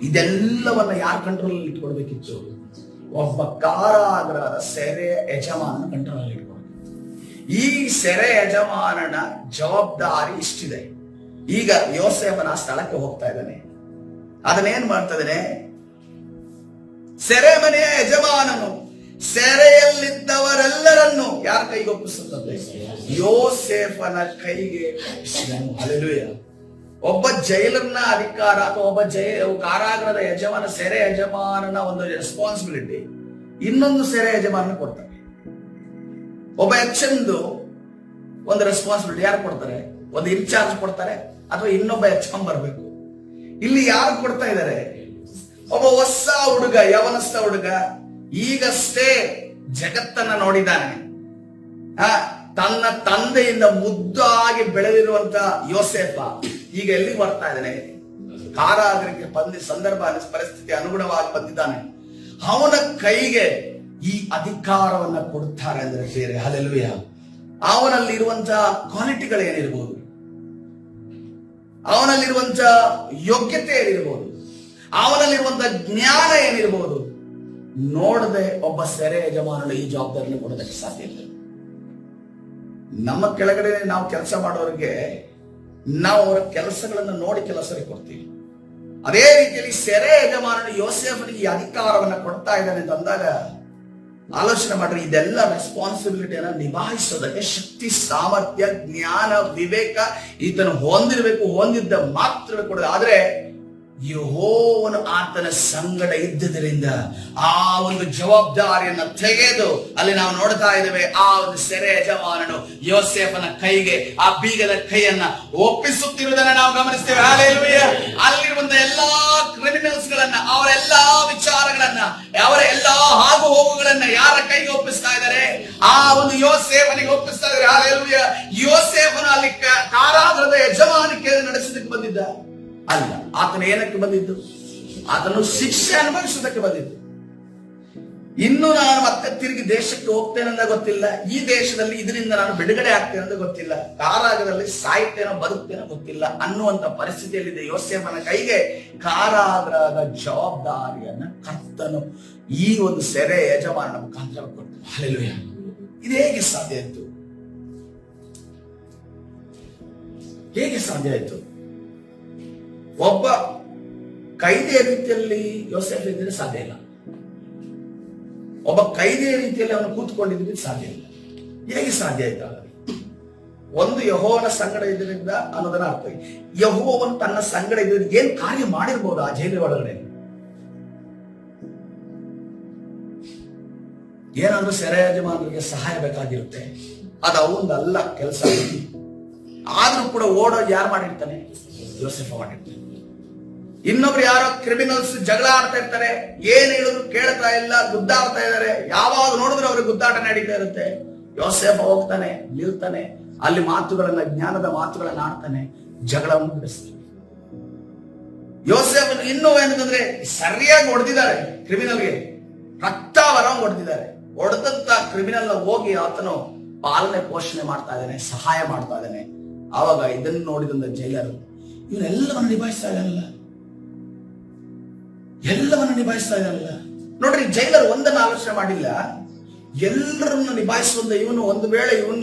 ಇದೆಲ್ಲವನ್ನ ಯಾರ ಕಂಟ್ರೋಲ್ ಅಲ್ಲಿ ಇಟ್ಕೊಳ್ಬೇಕಿತ್ತು? ಒಬ್ಬ ಕಾರಾಗೃಹದ ಸೆರೆ ಯಜಮಾನನ ಕಂಟ್ರೋಲ್ ಅಲ್ಲಿ ಇಟ್ಕೊಳ್ಬೇಕು. ಈ ಸೆರೆ ಯಜಮಾನನ ಜವಾಬ್ದಾರಿ ಇಷ್ಟಿದೆ. ಈಗ ಯೋಸೇಫನ ಸ್ಥಳಕ್ಕೆ ಹೋಗ್ತಾ ಇದ್ದಾನೆ. ಅದನ್ನೇನ್ ಮಾಡ್ತಾ ಇದ್ದಾನೆ? ಸೆರೆ ಮನೆಯ ಯಜಮಾನನು ಸೆರೆಯಲ್ಲಿದ್ದವರೆಲ್ಲರನ್ನು ಯಾರ ಕೈಗೆ ಒಪ್ಪಿಸುತ್ತದೆ? ಯೋಸೇಫನ ಕೈಗೆ ಒಪ್ಪಿಸಿದನು. ಹಲ್ಲೆಲೂಯಾ. ಒಬ್ಬ ಜೈಲರ್ನ ಅಧಿಕಾರ ಅಥವಾ ಒಬ್ಬ ಕಾರಾಗೃಹದ ಯಜಮಾನ, ಸೆರೆ ಯಜಮಾನನ ಒಂದು ರೆಸ್ಪಾನ್ಸಿಬಿಲಿಟಿ ಇನ್ನೊಂದು ಸೆರೆ ಯಜಮಾನ ಕೊಡ್ತಾರೆ. ಒಬ್ಬ ಹೆಚ್ಚಂದು ಒಂದು ರೆಸ್ಪಾನ್ಸಿಬಿಲಿಟಿ ಯಾರು ಕೊಡ್ತಾರೆ? ಒಂದು ಇನ್ಚಾರ್ಜ್ ಕೊಡ್ತಾರೆ ಅಥವಾ ಇನ್ನೊಬ್ಬ ಹೆಚ್ಚಕೊಂಡ್ ಬರ್ಬೇಕು. ಇಲ್ಲಿ ಯಾರು ಕೊಡ್ತಾ ಇದ್ದಾರೆ? ಒಬ್ಬ ಹೊಸ ಹುಡುಗ, ಯವನಸ್ಥ ಹುಡುಗ, ಈಗಷ್ಟೇ ಜಗತ್ತನ್ನ ನೋಡಿದ್ದಾನೆ. ತನ್ನ ತಂದೆಯಿಂದ ಮುದ್ದಾಗಿ ಬೆಳೆದಿರುವಂತ ಯೋಸೇಫ ಈಗ ಎಲ್ಲಿ ಬರ್ತಾ ಇದ್ದಾನೆ? ಕಾರಾಗೃಹಕ್ಕೆ ಸಂದರ್ಭ ಪರಿಸ್ಥಿತಿ ಅನುಗುಣವಾಗಿ ಬಂದಿದ್ದಾನೆ. ಅವನ ಕೈಗೆ ಈ ಅಧಿಕಾರವನ್ನ ಕೊಡ್ತಾರೆ ಅಂದ್ರೆ ಬೇರೆ. ಹಲ್ಲೆಲೂಯ. ಅವನಲ್ಲಿರುವಂತಹ ಕ್ವಾಲಿಟಿಗಳೇನಿರ್ಬೋದು, ಅವನಲ್ಲಿರುವಂತ ಯೋಗ್ಯತೆ ಏನಿರ್ಬೋದು, ಅವನಲ್ಲಿರುವಂತ ಜ್ಞಾನ ಏನಿರ್ಬೋದು, ನೋಡದೆ ಒಬ್ಬ ಸೆರೆ ಯಜಮಾನನು ಈ ಜವಾಬ್ದಾರಿಯನ್ನು ಕೊಡೋದಕ್ಕೆ ಸಾಧ್ಯ ಇಲ್ಲ. ನಮ್ಮ ಕೆಳಗಡೆ ನಾವು ಕೆಲಸ ಮಾಡೋರಿಗೆ ನಾವು ಅವರ ಕೆಲಸಗಳನ್ನು ನೋಡಿ ಕೆಲಸಕ್ಕೆ ಕೊಡ್ತೀವಿ. ಅದೇ ರೀತಿಯಲ್ಲಿ ಸೆರೆ ಯಜಮಾನನು ಯೋಸೇಫನಿಗೆ ಈ ಅಧಿಕಾರವನ್ನ ಕೊಡ್ತಾ ಇದ್ದಾನೆ ಅಂತ ಅಂದಾಗ ಆಲೋಚನೆ ಮಾಡ್ರಿ, ಇದೆಲ್ಲ ರೆಸ್ಪಾನ್ಸಿಬಿಲಿಟಿಯನ್ನ ನಿಭಾಯಿಸೋದಕ್ಕೆ ಶಕ್ತಿ, ಸಾಮರ್ಥ್ಯ, ಜ್ಞಾನ, ವಿವೇಕ ಈತನು ಹೊಂದಿದ್ದ ಮಾತ್ರವೇ ಕೊಡೋದು. ಆದ್ರೆ ಯೆಹೋವನು ಆತನ ಸಂಗಡ ಇದ್ದುದರಿಂದ ಆ ಒಂದು ಜವಾಬ್ದಾರಿಯನ್ನ ತೆಗೆದು ಅಲ್ಲಿ ನಾವು ನೋಡ್ತಾ ಇದ್ದೇವೆ. ಆ ಒಂದು ಸೆರೆ ಯಜಮಾನನು ಯೋಸೇಫನ ಕೈಗೆ ಆ ಬೀಗದ ಕೈಯನ್ನ ಒಪ್ಪಿಸುತ್ತಿರುವುದನ್ನ ನಾವು ಗಮನಿಸ್ತೇವೆ. ಹಲ್ಲೆಲೂಯಾ. ಅಲ್ಲಿರುವಂತ ಎಲ್ಲಾ ಕ್ರಿಮಿನಲ್ಸ್ ಗಳನ್ನ, ಅವರ ಎಲ್ಲಾ ವಿಚಾರಗಳನ್ನ, ಅವರ ಎಲ್ಲಾ ಆಗು ಹೋಗುಗಳನ್ನ ಯಾರ ಕೈಗೆ ಒಪ್ಪಿಸ್ತಾ ಇದ್ದಾರೆ? ಆ ಒಂದು ಯೋಸೇಫನಿಗೆ ಒಪ್ಪಿಸ್ತಾ ಇದ್ದಾರೆ. ಹಲ್ಲೆಲೂಯಾ. ಯೋಸೇಫನು ಅಲ್ಲಿ ಕಾರಾಗೃಹದ ಯಜಮಾನಿಕೆ ನಡೆಸೋದಕ್ಕೆ ಬಂದಿದ್ದ ಅಲ್ಲ. ಆತನ ಏನಕ್ಕೆ ಬಂದಿದ್ದು? ಆತನು ಶಿಕ್ಷೆ ಅನುಭವಿಸುವುದಕ್ಕೆ ಬಂದಿದ್ದು. ಇನ್ನು ನಾನು ಮತ್ತೆ ತಿರುಗಿ ದೇಶಕ್ಕೆ ಹೋಗ್ತೇನೆ ಅಂತ ಗೊತ್ತಿಲ್ಲ, ಈ ದೇಶದಲ್ಲಿ ಇದರಿಂದ ನಾನು ಬಿಡುಗಡೆ ಆಗ್ತೇನೆ ಅಂತ ಗೊತ್ತಿಲ್ಲ, ಕಾರಾಗೃಹದಲ್ಲಿ ಸಾಯ್ತೇನೋ ಬದುಕ್ತೇನೋ ಗೊತ್ತಿಲ್ಲ ಅನ್ನುವಂತ ಪರಿಸ್ಥಿತಿಯಲ್ಲಿದೆ ಯೋಸೇಫನ ಕೈಗೆ ಕಾರಾಗೃಹದ ಜವಾಬ್ದಾರಿಯನ್ನ ಕರ್ತನು ಈ ಒಂದು ಸೆರೆ ಯಜಮಾನನ ಮುಖಾಂತರ ಕೊಟ್ಟು. ಹಲ್ಲೆಲೂಯಾ. ಇದು ಹೇಗೆ ಸಾಧ್ಯ ಆಯ್ತು? ಹೇಗೆ ಸಾಧ್ಯ ಆಯ್ತು? ಒಬ್ಬ ಕೈದಿಯ ರೀತಿಯಲ್ಲಿ ಯೋಸೇಫ್ ಇದ್ರೆ ಸಾಧ್ಯ ಇಲ್ಲ. ಒಬ್ಬ ಕೈದಿಯ ರೀತಿಯಲ್ಲಿ ಅವನು ಕೂತ್ಕೊಂಡಿದ್ರೆ ಸಾಧ್ಯ ಇಲ್ಲ. ಹೇಗೆ ಸಾಧ್ಯ ಆಯ್ತು? ಒಂದು ಯೆಹೋವನ ಸಂಗಡ ಇದರಿಂದ ಅನ್ನೋದನ್ನ ಅರ್ಥ. ಯೆಹೋವನು ತನ್ನ ಸಂಗಡ ಇದ್ರಿಂದ ಏನ್ ಕಾರ್ಯ ಮಾಡಿರ್ಬೋದು ಆ ಜೈಲಿನ ಒಳಗಡೆ? ಏನಾದ್ರೂ ಸೆರೆ ಯಜಮಾನರಿಗೆ ಸಹಾಯ ಬೇಕಾಗಿರುತ್ತೆ, ಅದು ಅವನದಲ್ಲ ಕೆಲಸ. ಆದ್ರೂ ಕೂಡ ಓಡೋದು ಯಾರು ಮಾಡಿರ್ತಾನೆ? ಯೋಸೇಫ ಮಾಡಿರ್ತಾನೆ. ಇನ್ನೊಬ್ರು ಯಾರೋ ಕ್ರಿಮಿನಲ್ಸ್ ಜಗಳ ಆಡ್ತಾ ಇರ್ತಾರೆ, ಏನ್ ಹೇಳಿದ್ರು ಕೇಳ್ತಾ ಇಲ್ಲ, ಗುದ್ದಾಡ್ತಾ ಇದಾರೆ, ಯಾವಾಗ ನೋಡಿದ್ರು ಅವ್ರಿಗೆ ಗುದ್ದಾಟ ನಡೀತಾ ಇರುತ್ತೆ. ಯೋಸೇಫ ಹೋಗ್ತಾನೆ, ನಿಲ್ತಾನೆ, ಅಲ್ಲಿ ಮಾತುಗಳನ್ನ, ಜ್ಞಾನದ ಮಾತುಗಳನ್ನ ಆಡ್ತಾನೆ, ಜಗಳವನ್ನು ಬಿಡಿಸ್ತಾನೆ. ಯೋಸೇಫ್ ಇನ್ನೂ ಏನಂತಂದ್ರೆ ಸರಿಯಾಗಿ ಹೊಡೆದಿದ್ದಾರೆ ಕ್ರಿಮಿನಲ್ಗೆ, ರಕ್ತವರ ಹೊಡೆದಿದ್ದಾರೆ. ಹೊಡೆದಂತ ಕ್ರಿಮಿನಲ್ ಹೋಗಿ ಆತನು ಪಾಲನೆ ಪೋಷಣೆ ಮಾಡ್ತಾ ಇದ್ದಾನೆ, ಸಹಾಯ ಮಾಡ್ತಾ ಇದ್ದಾನೆ. ಆವಾಗ ಇದನ್ನು ನೋಡಿದಂತ ಜೈಲರು ಇವನ್ನೆಲ್ಲವನ್ನು ನಿಭಾಯಿಸ್ತಾ ಇದ್ದಾರಲ್ಲ, ಎಲ್ಲವನ್ನು ನಿಭಾಯಿಸ್ತಾ ಇದ್ದಾರಲ್ಲ. ನೋಡ್ರಿ, ಜೈಲರ್ ಒಂದನ್ನು ಆಲೋಚನೆ ಮಾಡಿಲ್ಲ, ಎಲ್ಲರನ್ನ ನಿಭಾಯಿಸುವಂತ ಇವನು ಒಂದು ವೇಳೆ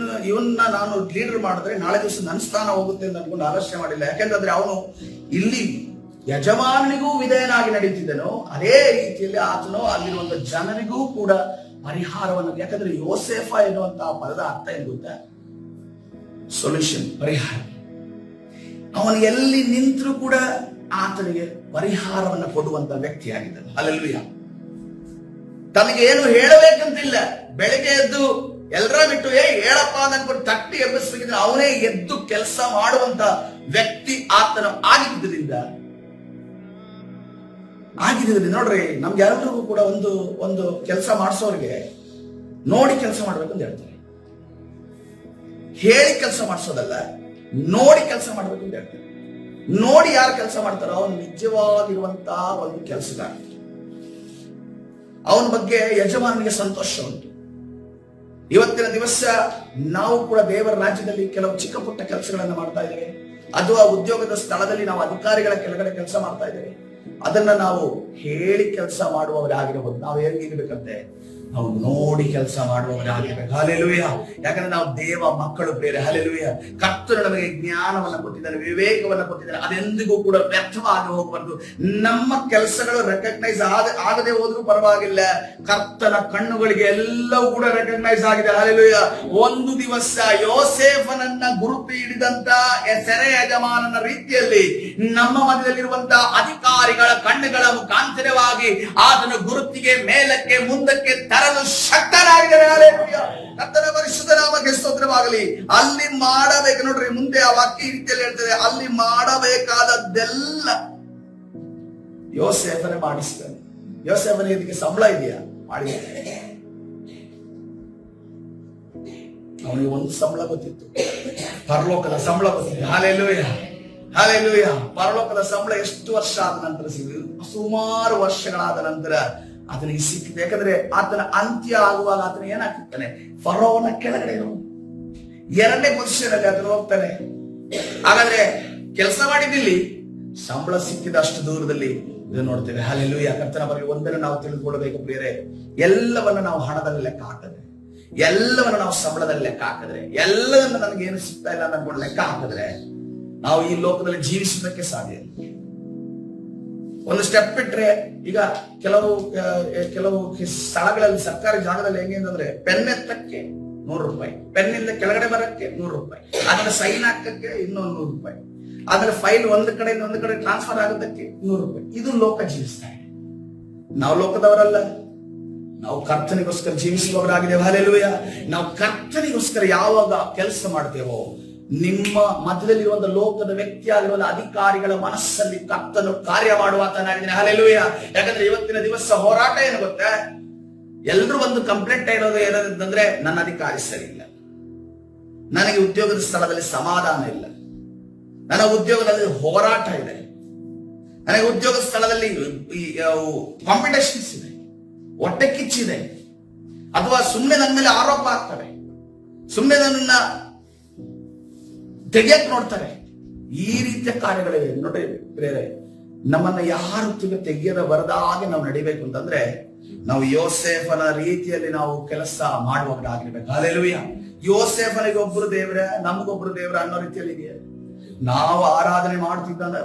ಇವನ್ನ ನಾನು ಲೀಡರ್ ಮಾಡಿದ್ರೆ ನಾಳೆ ದಿವಸ ನನ್ನ ಸ್ಥಾನ ಹೋಗುತ್ತೆ ಅಂತ ಅನ್ಕೊಂಡು ಆಲೋಚನೆ ಮಾಡಿಲ್ಲ. ಯಾಕೆಂದ್ರೆ ಅವನು ಇಲ್ಲಿ ಯಜಮಾನನಿಗೂ ವಿಧೇಯನಾಗಿ ನಡೀತಿದ್ದನು, ಅದೇ ರೀತಿಯಲ್ಲಿ ಆತನು ಅಲ್ಲಿರುವಂತ ಜನರಿಗೂ ಕೂಡ ಪರಿಹಾರವನ್ನು. ಯಾಕಂದ್ರೆ ಯೋಸೇಫ ಎನ್ನುವಂತಹ ಪದದ ಅರ್ಥ ಏನು ಗೊತ್ತಾ? ಸೊಲ್ಯೂಷನ್, ಪರಿಹಾರ. ಅವನು ಎಲ್ಲಿ ನಿಂತರೂ ಕೂಡ ಆತನಿಗೆ ಪರಿಹಾರವನ್ನು ಕೊಡುವಂತ ವ್ಯಕ್ತಿಯಾಗಿದ್ದಾನೆ. ಹಲ್ಲೆಲೂಯಾ. ತನಗೆ ಏನು ಹೇಳಬೇಕಂತಿಲ್ಲ, ಬೆಳಗ್ಗೆ ಎದ್ದು ಎಲ್ಲರ ಬಿಟ್ಟು ಹೇಳಪ್ಪ ಅಂದ್ಕೊಂಡು ತಟ್ಟಿ ಎಬ್ಬಿಸ್ಬೇಕಿದ್ರೆ ಅವನೇ ಎದ್ದು ಕೆಲಸ ಮಾಡುವಂತ ವ್ಯಕ್ತಿ ಆತನು ಆಗಿದ್ದರಿಂದ ನೋಡ್ರಿ, ನಮ್ಗೆ ಯಾರಿಗೂ ಕೂಡ ಒಂದು ಕೆಲಸ ಮಾಡಿಸೋರಿಗೆ ನೋಡಿ ಕೆಲಸ ಮಾಡ್ಬೇಕು ಅಂತ ಹೇಳ್ತಾರೆ. ಹೇಳಿ ಕೆಲಸ ಮಾಡಿಸೋದಲ್ಲ, ನೋಡಿ ಕೆಲಸ ಮಾಡ್ಬೇಕು ಅಂತ ಹೇಳ್ತಾರೆ. ನೋಡಿ ಯಾರು ಕೆಲಸ ಮಾಡ್ತಾರೋ ಅವನು ನಿಜವಾಗಿರುವಂತಹ ಒಂದು ಕೆಲಸಗಾರ. ಅವನ ಬಗ್ಗೆ ಯಜಮಾನನಿಗೆ ಸಂತೋಷ ಉಂಟು. ಇವತ್ತಿನ ದಿವಸ ನಾವು ಕೂಡ ದೇವರ ರಾಜ್ಯದಲ್ಲಿ ಕೆಲವು ಚಿಕ್ಕ ಪುಟ್ಟ ಕೆಲಸಗಳನ್ನು ಮಾಡ್ತಾ ಇದ್ದೇವೆ, ಅಥವಾ ಉದ್ಯೋಗದ ಸ್ಥಳದಲ್ಲಿ ನಾವು ಅಧಿಕಾರಿಗಳ ಕೆಳಗಡೆ ಕೆಲಸ ಮಾಡ್ತಾ ಇದ್ದೇವೆ. ಅದನ್ನ ನಾವು ಹೇಳಿ ಕೆಲಸ ಮಾಡುವವರಾಗಿರಬಹುದು. ನಾವು ಹೇಗಿರ್ಬೇಕಂತೆ? ನಾವು ನೋಡಿ ಕೆಲಸ ಮಾಡುವವರಾಗಿರ್ಬೇಕು. ಹಲ್ಲೆಲೂಯಾ. ಯಾಕಂದ್ರೆ ನಾವು ದೇವ ಮಕ್ಕಳು ಬೇರೆ. ಹಲ್ಲೆಲೂಯಾ. ಕರ್ತನು ನಮಗೆ ಜ್ಞಾನವನ್ನ ಕೊಟ್ಟಿದ್ದಾನೆ, ವಿವೇಕವನ್ನ ಕೊಟ್ಟಿದ್ದಾನೆ. ಅದೆಂದಿಗೂ ಕೂಡ ವ್ಯರ್ಥವಾಗಿ ಹೋಗಬಾರ್ದು. ನಮ್ಮ ಕೆಲಸಗಳು ರೆಕಗ್ನೈಸ್ ಆಗದೆ ಹೋದ್ರೂ ಪರವಾಗಿಲ್ಲ, ಕರ್ತನ ಕಣ್ಣುಗಳಿಗೆ ಎಲ್ಲವೂ ಕೂಡ ರೆಕಗ್ನೈಸ್ ಆಗಿದೆ. ಹಲ್ಲೆಲೂಯಾ. ಒಂದು ದಿವಸ ಯೋಸೇಫನನ್ನ ಗುರುತು ಹಿಡಿದಂತ ಸೆರೆ ಯಜಮಾನನ ರೀತಿಯಲ್ಲಿ ನಮ್ಮ ಮಧ್ಯದಲ್ಲಿರುವಂತಹ ಅಧಿಕಾರಿಗಳ ಕಣ್ಣುಗಳ ಮುಖಾಂತರವಾಗಿ ಆತನ ಗುರುತಿಗೆ ಮೇಲಕ್ಕೆ ಮುಂದಕ್ಕೆ ತರಲು ಶಕ್ತನಾಗಿದ್ದಾನೆ. ಹಲ್ಲೆಲೂಯಾ. ಕರ್ತನ ಪರಿಶುದ್ಧ ನಾಮಕ್ಕೆ ಸ್ತೋತ್ರವಾಗಲಿ. ಅಲ್ಲಿ ಮಾಡಬೇಕು ನೋಡ್ರಿ, ಮುಂದೆ ಆ ವಾಕ್ಯ ಈ ರೀತಿಯಲ್ಲಿ ಹೇಳ್ತದೆ, ಅಲ್ಲಿ ಮಾಡಬೇಕಾದದ್ದೆಲ್ಲ ಯೋಸೇಫನೇ ಮಾಡಿಸ್ತಾನೆ. ಯೋಸೇಫನಿಗೆ ಇದಕ್ಕೆ ಸಂಬಳ ಇದೆಯಾ? ಮಾಡಿದ್ದಾನೆ. ಅವನಿಗೆ ಒಂದು ಸಂಬಳ ಗೊತ್ತಿತ್ತು, ಪರಲೋಕದ ಸಂಬಳ ಗೊತ್ತಿತ್ತು. Hallelujah, hallelujah. ಪರಲೋಕದ ಸಂಬಳ ಎಷ್ಟು ವರ್ಷ ಆದ ನಂತರ ಸಿಕ್ಕಿದೆ? ಸುಮಾರು ವರ್ಷಗಳಾದ ನಂತರ ಆತನಿಗೆ ಸಿಕ್ಕಿದೆ. ಯಾಕಂದ್ರೆ ಆತನ ಅಂತ್ಯ ಆಗುವಾಗ ಆತನ ಏನಾಗ್ತಾನೆ? ಫರೋವನ ಕೆಳಗಡೆ ಎರಡನೇ ಪೊಸಿಷನ್ ಅಲ್ಲಿ ಆತನು ಹೋಗ್ತಾನೆ. ಹಾಗಾದ್ರೆ ಕೆಲಸ ಮಾಡಿದ್ದಿಲ್ಲಿ, ಸಂಬಳ ಸಿಕ್ಕಿದ ಅಷ್ಟು ದೂರದಲ್ಲಿ ಇದು ನೋಡ್ತೇವೆ. ಹಾಲೆಲೂಯ. ಕರ್ತನ ಬಗ್ಗೆ ಒಂದನ್ನು ನಾವು ತಿಳಿದುಕೊಳ್ಳಬೇಕು ಪ್ರಿಯರೇ, ಎಲ್ಲವನ್ನ ನಾವು ಹಣದಲ್ಲಿ ಲೆಕ್ಕ ಹಾಕಿದ್ರೆ, ಎಲ್ಲವನ್ನ ನಾವು ಸಂಬಳದಲ್ಲಿ ಲೆಕ್ಕ ಹಾಕಿದ್ರೆ, ಎಲ್ಲವನ್ನ ನನಗೇನು ಸಿಗ್ತಾ ಇಲ್ಲ ಅನ್ಕೊಂಡು ಲೆಕ್ಕ ಹಾಕಿದ್ರೆ ನಾವು ಈ ಲೋಕದಲ್ಲಿ ಜೀವಿಸೋದಕ್ಕೆ ಸಾಧ್ಯ. ಒಂದು ಸ್ಟೆಪ್ ಬಿಟ್ರೆ, ಈಗ ಕೆಲವು ಸ್ಥಳಗಳಲ್ಲಿ ಸರ್ಕಾರಿ ಜಾಗದಲ್ಲಿ ಹೆಂಗೆ ಅಂತಂದ್ರೆ, ಪೆನ್ ಎತ್ತಕ್ಕೆ 100 ರೂಪಾಯಿ, ಪೆನ್ನಿಂದ ಕೆಳಗಡೆ ಬರಕ್ಕೆ 100 ರೂಪಾಯಿ, ಅದನ್ನ ಸೈನ್ ಹಾಕಕ್ಕೆ ಇನ್ನೊಂದು 100 ರೂಪಾಯಿ, ಆದ್ರೆ ಫೈಲ್ ಒಂದು ಕಡೆಯಿಂದ ಒಂದು ಕಡೆ ಟ್ರಾನ್ಸ್ಫರ್ ಆಗೋದಕ್ಕೆ 100 ರೂಪಾಯಿ. ಇದು ಲೋಕ ಜೀವಿಸ್ತಾ ಇದೆ. ನಾವು ಲೋಕದವರಲ್ಲ, ನಾವು ಕರ್ತನಿಗೋಸ್ಕರ ಜೀವಿಸುವವರಾಗಿದ್ದೇವೆ. ಹಾಲೆಲೂಯ. ನಾವು ಕರ್ತನಿಗೋಸ್ಕರ ಯಾವಾಗ ಕೆಲಸ ಮಾಡ್ತೇವೋ, ನಿಮ್ಮ ಮಧ್ಯದಲ್ಲಿರುವಂತ ಲೋಕದ ವ್ಯಕ್ತಿಯಾಗಿರುವ ಅಧಿಕಾರಿಗಳ ಮನಸ್ಸಲ್ಲಿ ಕರ್ತನು ಕಾರ್ಯ ಮಾಡುವಾತನಾಗಿದ್ದೇನೆ. ಹಾಲೆಲೂಯ. ಯಾಕಂದ್ರೆ ಇವತ್ತಿನ ದಿವಸ ಹೋರಾಟ ಏನು ಗೊತ್ತಾ? ಎಲ್ರು ಒಂದು ಕಂಪ್ಲೇಂಟ್ ಇರೋದು ಏನಂತಂದ್ರೆ, ನನ್ನ ಅಧಿಕಾರಿ ಸರಿ ಇಲ್ಲ, ನನಗೆ ಉದ್ಯೋಗದ ಸ್ಥಳದಲ್ಲಿ ಸಮಾಧಾನ ಇಲ್ಲ, ನನ್ನ ಉದ್ಯೋಗದಲ್ಲಿ ಹೋರಾಟ ಇದೆ, ನನಗೆ ಉದ್ಯೋಗ ಸ್ಥಳದಲ್ಲಿ ಕಾಂಪಿಟೇಷನ್ಸ್ ಇದೆ, ಹೊಟ್ಟೆ ಕಿಚ್ಚಿದೆ, ಅಥವಾ ಸುಮ್ಮನೆ ನನ್ನ ಮೇಲೆ ಆರೋಪ ಆಗ್ತವೆ, ಸುಮ್ಮನೆ ನನ್ನ ತೆಗೆಯಕ್ ನೋಡ್ತಾರೆ. ಈ ರೀತಿಯ ಕಾರ್ಯಗಳಿವೆ ನೋಡ್ರಿ ಬೇರೆ. ನಮ್ಮನ್ನ ಯಾರು ತೆಗೆಯದ ಬರದ ಹಾಗೆ ನಾವು ನಡಿಬೇಕು ಅಂತಂದ್ರೆ, ನಾವು ಯೋಸೇಫನ ರೀತಿಯಲ್ಲಿ ನಾವು ಕೆಲಸ ಮಾಡುವವರಾಗಿರ್ಬೇಕು. ಹಾಲೆಲೂಯ. ಯೋಸೇಫನಿಗೆ ಒಬ್ಬರು ದೇವ್ರೆ, ನಮಗೊಬ್ರು ದೇವ್ರ ಅನ್ನೋ ರೀತಿಯಲ್ಲಿ ಇದೆಯಾ? ನಾವು ಆರಾಧನೆ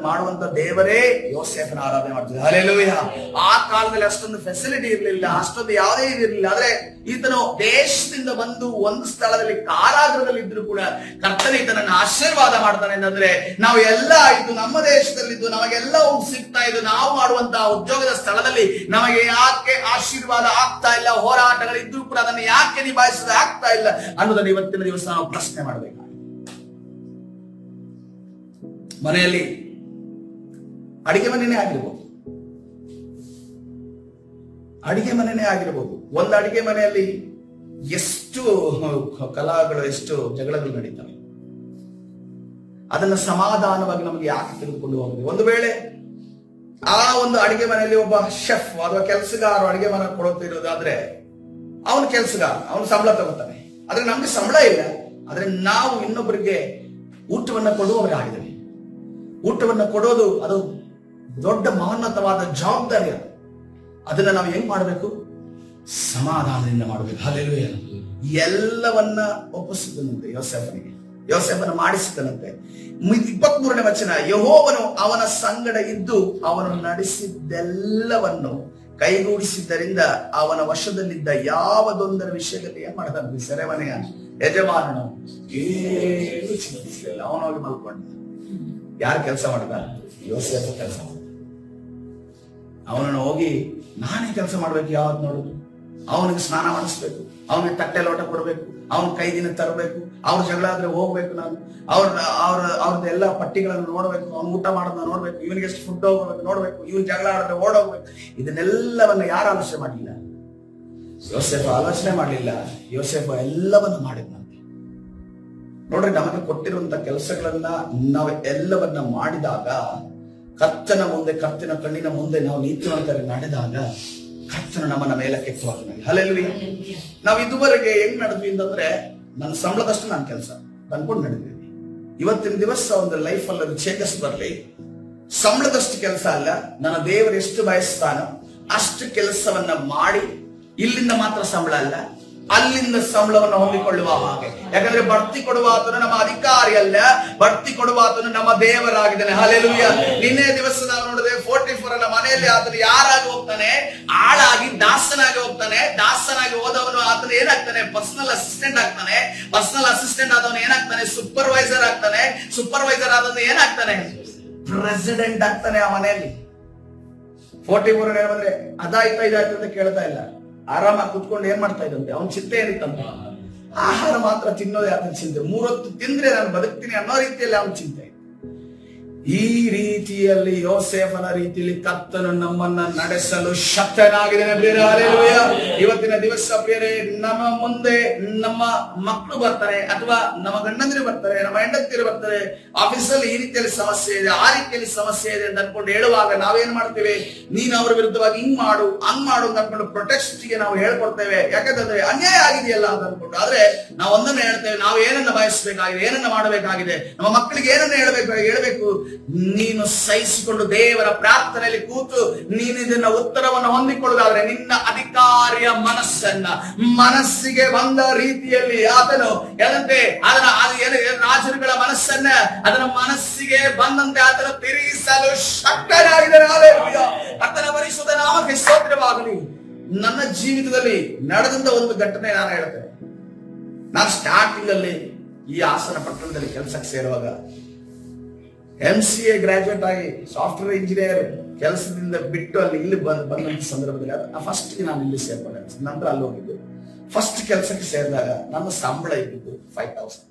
ಮಾಡುವಂತ ದೇವರೇ ಯೋಸೇಫನ ಆರಾಧನೆ ಮಾಡ್ತಿದ್ದ. ಹಾಲೆಲೂಯ. ಆ ಕಾಲದಲ್ಲಿ ಅಷ್ಟೊಂದು ಫೆಸಿಲಿಟಿ ಇರಲಿಲ್ಲ, ಅಷ್ಟೊಂದು ಯಾವುದೇ ಇರಲಿಲ್ಲ. ಆದ್ರೆ ಈತನು ದೇಶದಿಂದ ಬಂದು ಒಂದು ಸ್ಥಳದಲ್ಲಿ ಕಾರಾಗೃಹದಲ್ಲಿ ಇದ್ರು ಕೂಡ ಕರ್ತನ ಈತನನ್ನ ಆಶೀರ್ವಾದ ಮಾಡ್ತಾನೆ. ಅಂತಂದ್ರೆ ನಾವು ಎಲ್ಲ ಇದು ನಮ್ಮ ದೇಶದಲ್ಲಿದ್ದು ನಮಗೆಲ್ಲ ಸಿಗ್ತಾ ಇದ್ದು, ನಾವು ಮಾಡುವಂತಹ ಉದ್ಯೋಗದ ಸ್ಥಳದಲ್ಲಿ ನಮಗೆ ಯಾಕೆ ಆಶೀರ್ವಾದ ಆಗ್ತಾ ಇಲ್ಲ? ಹೋರಾಟಗಳಿದ್ರು ಕೂಡ ಅದನ್ನು ಯಾಕೆ ನಿಭಾಯಿಸದ ಆಗ್ತಾ ಇಲ್ಲ ಅನ್ನೋದನ್ನ ಇವತ್ತಿನ ದಿವಸ ನಾವು ಪ್ರಶ್ನೆ ಮಾಡಬೇಕು. ಮನೆಯಲ್ಲಿ ಅಡಿಗೆ ಮನೆನೇ ಆಗಿರ್ಬೋದು, ಅಡಿಗೆ ಮನೆನೇ ಆಗಿರ್ಬೋದು. ಒಂದು ಅಡಿಗೆ ಮನೆಯಲ್ಲಿ ಎಷ್ಟು ಕಲಹಗಳು, ಎಷ್ಟು ಜಗಳಗಳು ನಡೀತವೆ. ಅದನ್ನ ಸಮಾಧಾನವಾಗಿ ನಮಗೆ ಯಾಕೆ ತೆಗೆದುಕೊಂಡು ಹೋಗಬೇಕು? ಒಂದು ವೇಳೆ ಆ ಒಂದು ಅಡಿಗೆ ಮನೆಯಲ್ಲಿ ಒಬ್ಬ ಶೆಫ್ ಅಥವಾ ಕೆಲಸಗಾರ ಅಡಿಗೆ ಮನೆ ಕೊಡುತ್ತಿರೋದಾದ್ರೆ, ಅವನು ಕೆಲಸಗಾರ, ಅವನು ಸಂಬಳ ತಗೋತಾನೆ. ಆದ್ರೆ ನಮ್ಗೆ ಸಂಬಳ ಇಲ್ಲ, ಆದ್ರೆ ನಾವು ಇನ್ನೊಬ್ಬರಿಗೆ ಊಟವನ್ನ ಕೊಡುವವರಾಗಿದ್ದೇವೆ. ಊಟವನ್ನು ಕೊಡೋದು ಅದು ದೊಡ್ಡ ಮಹೋನ್ನತವಾದ ಜವಾಬ್ದಾರಿ. ಅದನ್ನ ನಾವು ಹೆಂಗ್ ಮಾಡಬೇಕು? ಸಮಾಧಾನದಿಂದ ಮಾಡಬೇಕು. ಹಾಲೆಲೂಯ. ಎಲ್ಲವನ್ನ ಒಪ್ಪಿಸಿದನಂತೆ ಯೋಸೇಫನಿಗೆ, ಯೋಸೇಫನ ಮಾಡಿಸಿದನಂತೆ. 23ನೇ ವಚನ, ಯೆಹೋವನು ಅವನ ಸಂಗಡ ಇದ್ದು ಅವನು ನಡೆಸಿದ್ದೆಲ್ಲವನ್ನು ಕೈಗೂಡಿಸಿದ್ದರಿಂದ ಅವನ ವಶದಲ್ಲಿದ್ದ ಯಾವುದೊಂದರ ವಿಷಯದಲ್ಲಿ ಏನ್ ಮಾಡದಂತೆ, ಸೆರೆಮನೆಯ ಯಜಮಾನನು ಏನು ಚಿಂತಿಸಲಿಲ್ಲ. ಅವನೋಗಿ ಮಲ್ಕೊಂಡ. ಯಾರು ಕೆಲಸ ಮಾಡ್ದ? ಯೋಸೇಫ ಕೆಲಸ ಮಾಡ. ಅವನನ್ನು ಹೋಗಿ ನಾನೇ ಕೆಲಸ ಮಾಡ್ಬೇಕು. ಯಾವತ್ತು ನೋಡುದು ಅವನಿಗೆ ಸ್ನಾನ ಮಾಡಿಸ್ಬೇಕು, ಅವನಿಗೆ ತಟ್ಟೆ ಲೋಟ ಕೊಡ್ಬೇಕು, ಅವನ ಕೈದಿನ ತರಬೇಕು, ಅವ್ರ ಜಗಳ ಆದ್ರೆ ಹೋಗ್ಬೇಕು, ನಾನು ಅವ್ರದ್ದು ಎಲ್ಲ ಪಟ್ಟಿಗಳನ್ನು ನೋಡ್ಬೇಕು, ಅವ್ನು ಊಟ ಮಾಡೋದನ್ನ ನೋಡ್ಬೇಕು, ಇವನಿಗೆ ಎಷ್ಟು ಫುಡ್ ಹೋಗ್ಬೇಕು ನೋಡ್ಬೇಕು, ಇವನ್ ಜಗಳ ಆಡಿದ್ರೆ ಓಡೋಗ್ಬೇಕು. ಇದನ್ನೆಲ್ಲವನ್ನ ಯಾರು ಆಲೋಚನೆ ಮಾಡಲಿಲ್ಲ? ಯೋಸೇಫ ಆಲೋಚನೆ ಮಾಡಲಿಲ್ಲ. ಯೋಸೇಫ ಎಲ್ಲವನ್ನ ಮಾಡಿದ್ನಂತೆ. ನೋಡ್ರಿ, ನಮಗೆ ಕೊಟ್ಟಿರುವಂತ ಕೆಲಸಗಳನ್ನ ನಾವು ಎಲ್ಲವನ್ನ ಮಾಡಿದಾಗ, ಕರ್ತನ ಮುಂದೆ, ಕರ್ತನ ಕಣ್ಣಿನ ಮುಂದೆ ನಾವು ನೀತಿವಂತರಾಗಿ ನಡೆದಾಗ ಕರ್ತನ ನಮ್ಮನ್ನ ಮೇಲೆ ಕೆತ್ತುವಾಗ್ತಾನೆ. ಹಲ್ಲೆಲೂಯಾ. ನಾವು ಇದುವರೆಗೆ ಹೆಂಗ್ ನಡೆದ್ವಿ ಅಂತಂದ್ರೆ, ನನ್ನ ಸಂಬಳದಷ್ಟು ನಾನು ಕೆಲಸ ಅನ್ಕೊಂಡು ನಡೆದಿದ್ವಿ. ಇವತ್ತಿನ ದಿವಸ ಒಂದು ಲೈಫ್ ಅಲ್ಲಿ ಅದು ಚೇಂಜಸ್ ಬರಲಿ. ಸಂಬಳದಷ್ಟು ಕೆಲಸ ಅಲ್ಲ, ನನ್ನ ದೇವರು ಎಷ್ಟು ಬಯಸ್ತಾನೋ ಅಷ್ಟು ಕೆಲಸವನ್ನ ಮಾಡಿ, ಇಲ್ಲಿಂದ ಮಾತ್ರ ಸಂಬಳ ಅಲ್ಲ, ಅಲ್ಲಿಂದ ಸಂಬಳವನ್ನು ಹೊಂದಿಕೊಳ್ಳುವ ಹಾಗೆ. ಯಾಕಂದ್ರೆ ಬಡ್ತಿ ಕೊಡುವ ಆತನು ನಮ್ಮ ಅಧಿಕಾರಿ ಅಲ್ಲ, ಬಡ್ತಿ ಕೊಡುವ ಆತನು ನಮ್ಮ ದೇವರಾಗಿದ್ದಾನೆ. ಹಲ್ಲೆಲೂಯಾ. ನಿನ್ನೆ ದಿವಸ ನಾವು ನೋಡಿದ್ರೆ 44 ಮನೆಯಲ್ಲಿ ಆತನು ಯಾರಾಗಿ ಹೋಗ್ತಾನೆ? ಆಳಾಗಿ, ದಾಸನಾಗಿ ಹೋಗ್ತಾನೆ. ದಾಸನಾಗಿ ಹೋದವನು ಆತನು ಏನಾಗ್ತಾನೆ? ಪರ್ಸನಲ್ ಅಸಿಸ್ಟೆಂಟ್ ಆಗ್ತಾನೆ. ಪರ್ಸನಲ್ ಅಸಿಸ್ಟೆಂಟ್ ಆದವನು ಏನಾಗ್ತಾನೆ? ಸೂಪರ್ವೈಸರ್ ಆಗ್ತಾನೆ. ಸೂಪರ್ವೈಸರ್ ಆದವನು ಏನಾಗ್ತಾನೆ? ಪ್ರೆಸಿಡೆಂಟ್ ಆಗ್ತಾನೆ ಆ ಮನೆಯಲ್ಲಿ. 44 ಬಂದ್ರೆ ಅದಾಯ್ತಾ ಇದಾಯ್ತು ಅಂತ ಕೇಳ್ತಾ ಇಲ್ಲ. ಆರಾಮಾಗಿ ಕುತ್ಕೊಂಡು ಏನ್ ಮಾಡ್ತಾ ಇದ್ದಂತೆ? ಅವನ ಚಿಂತೆ ಏನಿತ್ತಂತ? ಆಹಾರ ಮಾತ್ರ ತಿನ್ನೋದೇ ಆತನ ಚಿಂತೆ. 3 ಹೊತ್ತು ತಿಂದ್ರೆ ನಾನು ಬದುಕ್ತೀನಿ ಅನ್ನೋ ರೀತಿಯಲ್ಲಿ ಅವನ ಚಿಂತೆ. ಈ ರೀತಿಯಲ್ಲಿ ಯೋಸೇಫನ ರೀತಿಯಲ್ಲಿ ಕರ್ತನು ನಮ್ಮನ್ನ ನಡೆಸಲು ಶಕ್ತನಾಗಿದ್ದಾನೆ ಪ್ರಿಯರೇ. ಹಲ್ಲೆಲೂಯಾ. ಇವತ್ತಿನ ದಿವಸ ಪ್ರಿಯರೇ, ನಮ್ಮ ಮುಂದೆ ನಮ್ಮ ಮಕ್ಕಳು ಬರ್ತಾರೆ, ಅಥವಾ ನಮ್ಮ ಗಂಡಂದಿರು ಬರ್ತಾರೆ, ನಮ್ಮ ಹೆಂಡತಿರು ಬರ್ತಾರೆ, ಆಫೀಸಲ್ಲಿ ಈ ರೀತಿಯಲ್ಲಿ ಸಮಸ್ಯೆ ಇದೆ, ಆ ರೀತಿಯಲ್ಲಿ ಸಮಸ್ಯೆ ಇದೆ ಅಂತ ಅನ್ಕೊಂಡು ಹೇಳುವಾಗ ನಾವೇನ್ ಮಾಡ್ತೇವೆ? ನೀನು ಅವರ ವಿರುದ್ಧವಾಗಿ ಹಿಂಗ್ ಮಾಡು ಹಂಗ್ ಮಾಡು ಅಂತ ಅನ್ಕೊಂಡು ಪ್ರೊಟೆಕ್ಟ್ಗೆ ನಾವು ಹೇಳ್ಕೊಡ್ತೇವೆ. ಯಾಕಂತಂದ್ರೆ ಅನ್ಯಾಯ ಆಗಿದೆಯಲ್ಲ ಅಂತ ಅನ್ಕೊಂಡು. ಆದ್ರೆ ನಾವು ಒಂದನ್ನ ಹೇಳ್ತೇವೆ, ನಾವು ಏನನ್ನ ಬಯಸಬೇಕಾಗಿದೆ, ಏನನ್ನ ಮಾಡಬೇಕಾಗಿದೆ, ನಮ್ಮ ಮಕ್ಕಳಿಗೆ ಏನನ್ನ ಹೇಳ್ಬೇಕು. ನೀನು ಸಹಿಸಿಕೊಂಡು ದೇವರ ಪ್ರಾರ್ಥನೆಯಲ್ಲಿ ಕೂತು ನೀನು ಇದನ್ನ ಉತ್ತರವನ್ನು ಹೊಂದಿಕೊಳ್ಳುವುದಾದ್ರೆ ನಿನ್ನ ಅಧಿಕಾರಿಯ ಮನಸ್ಸಿಗೆ ಬಂದ ರೀತಿಯಲ್ಲಿ ಆತನು ಹೇಳಂತೆ ರಾಜರುಗಳ ಮನಸ್ಸನ್ನ ಅದರ ಮನಸ್ಸಿಗೆ ಬಂದಂತೆ ಆತನು ತಿರುಗಿಸಲು ಶಕ್ತನಾಗಿದ್ದಾನೆ. ಆತನ ಪರಿಶುದ್ಧ ನಾಮಕ್ಕೆ ಸ್ತೋತ್ರವಾಗಲಿ. ನನ್ನ ಜೀವಿತದಲ್ಲಿ ನಡೆದಂತ ಒಂದು ಘಟನೆ ನಾನು ಹೇಳ್ತೇನೆ. ನಾನು ಸ್ಟಾರ್ಟಿಂಗ್ ಅಲ್ಲಿ ಈ ಹಾಸನ ಪಟ್ಟಣದಲ್ಲಿ ಕೆಲಸಕ್ಕೆ ಸೇರುವಾಗ MCA ಗ್ರಾಜುಯೇಟ್ ಆಗಿ ಸಾಫ್ಟ್ವೇರ್ ಇಂಜಿನಿಯರ್ ಕೆಲಸದಿಂದ ಬಿಟ್ಟು ಅಲ್ಲಿ ಇಲ್ಲಿ ಬಂದಂತ ಸಂದರ್ಭದಲ್ಲಿ ಫಸ್ಟ್ ನಾನು ಇಲ್ಲಿ ಸೇರ್ಕೊಂಡೆ. ನಂತರ ಅಲ್ಲಿ ಹೋಗಿದ್ದು. ಫಸ್ಟ್ ಕೆಲಸಕ್ಕೆ ಸೇರಿದಾಗ ನನ್ನ ಸಂಬಳ ಇದ್ದಿದ್ದು 5,000.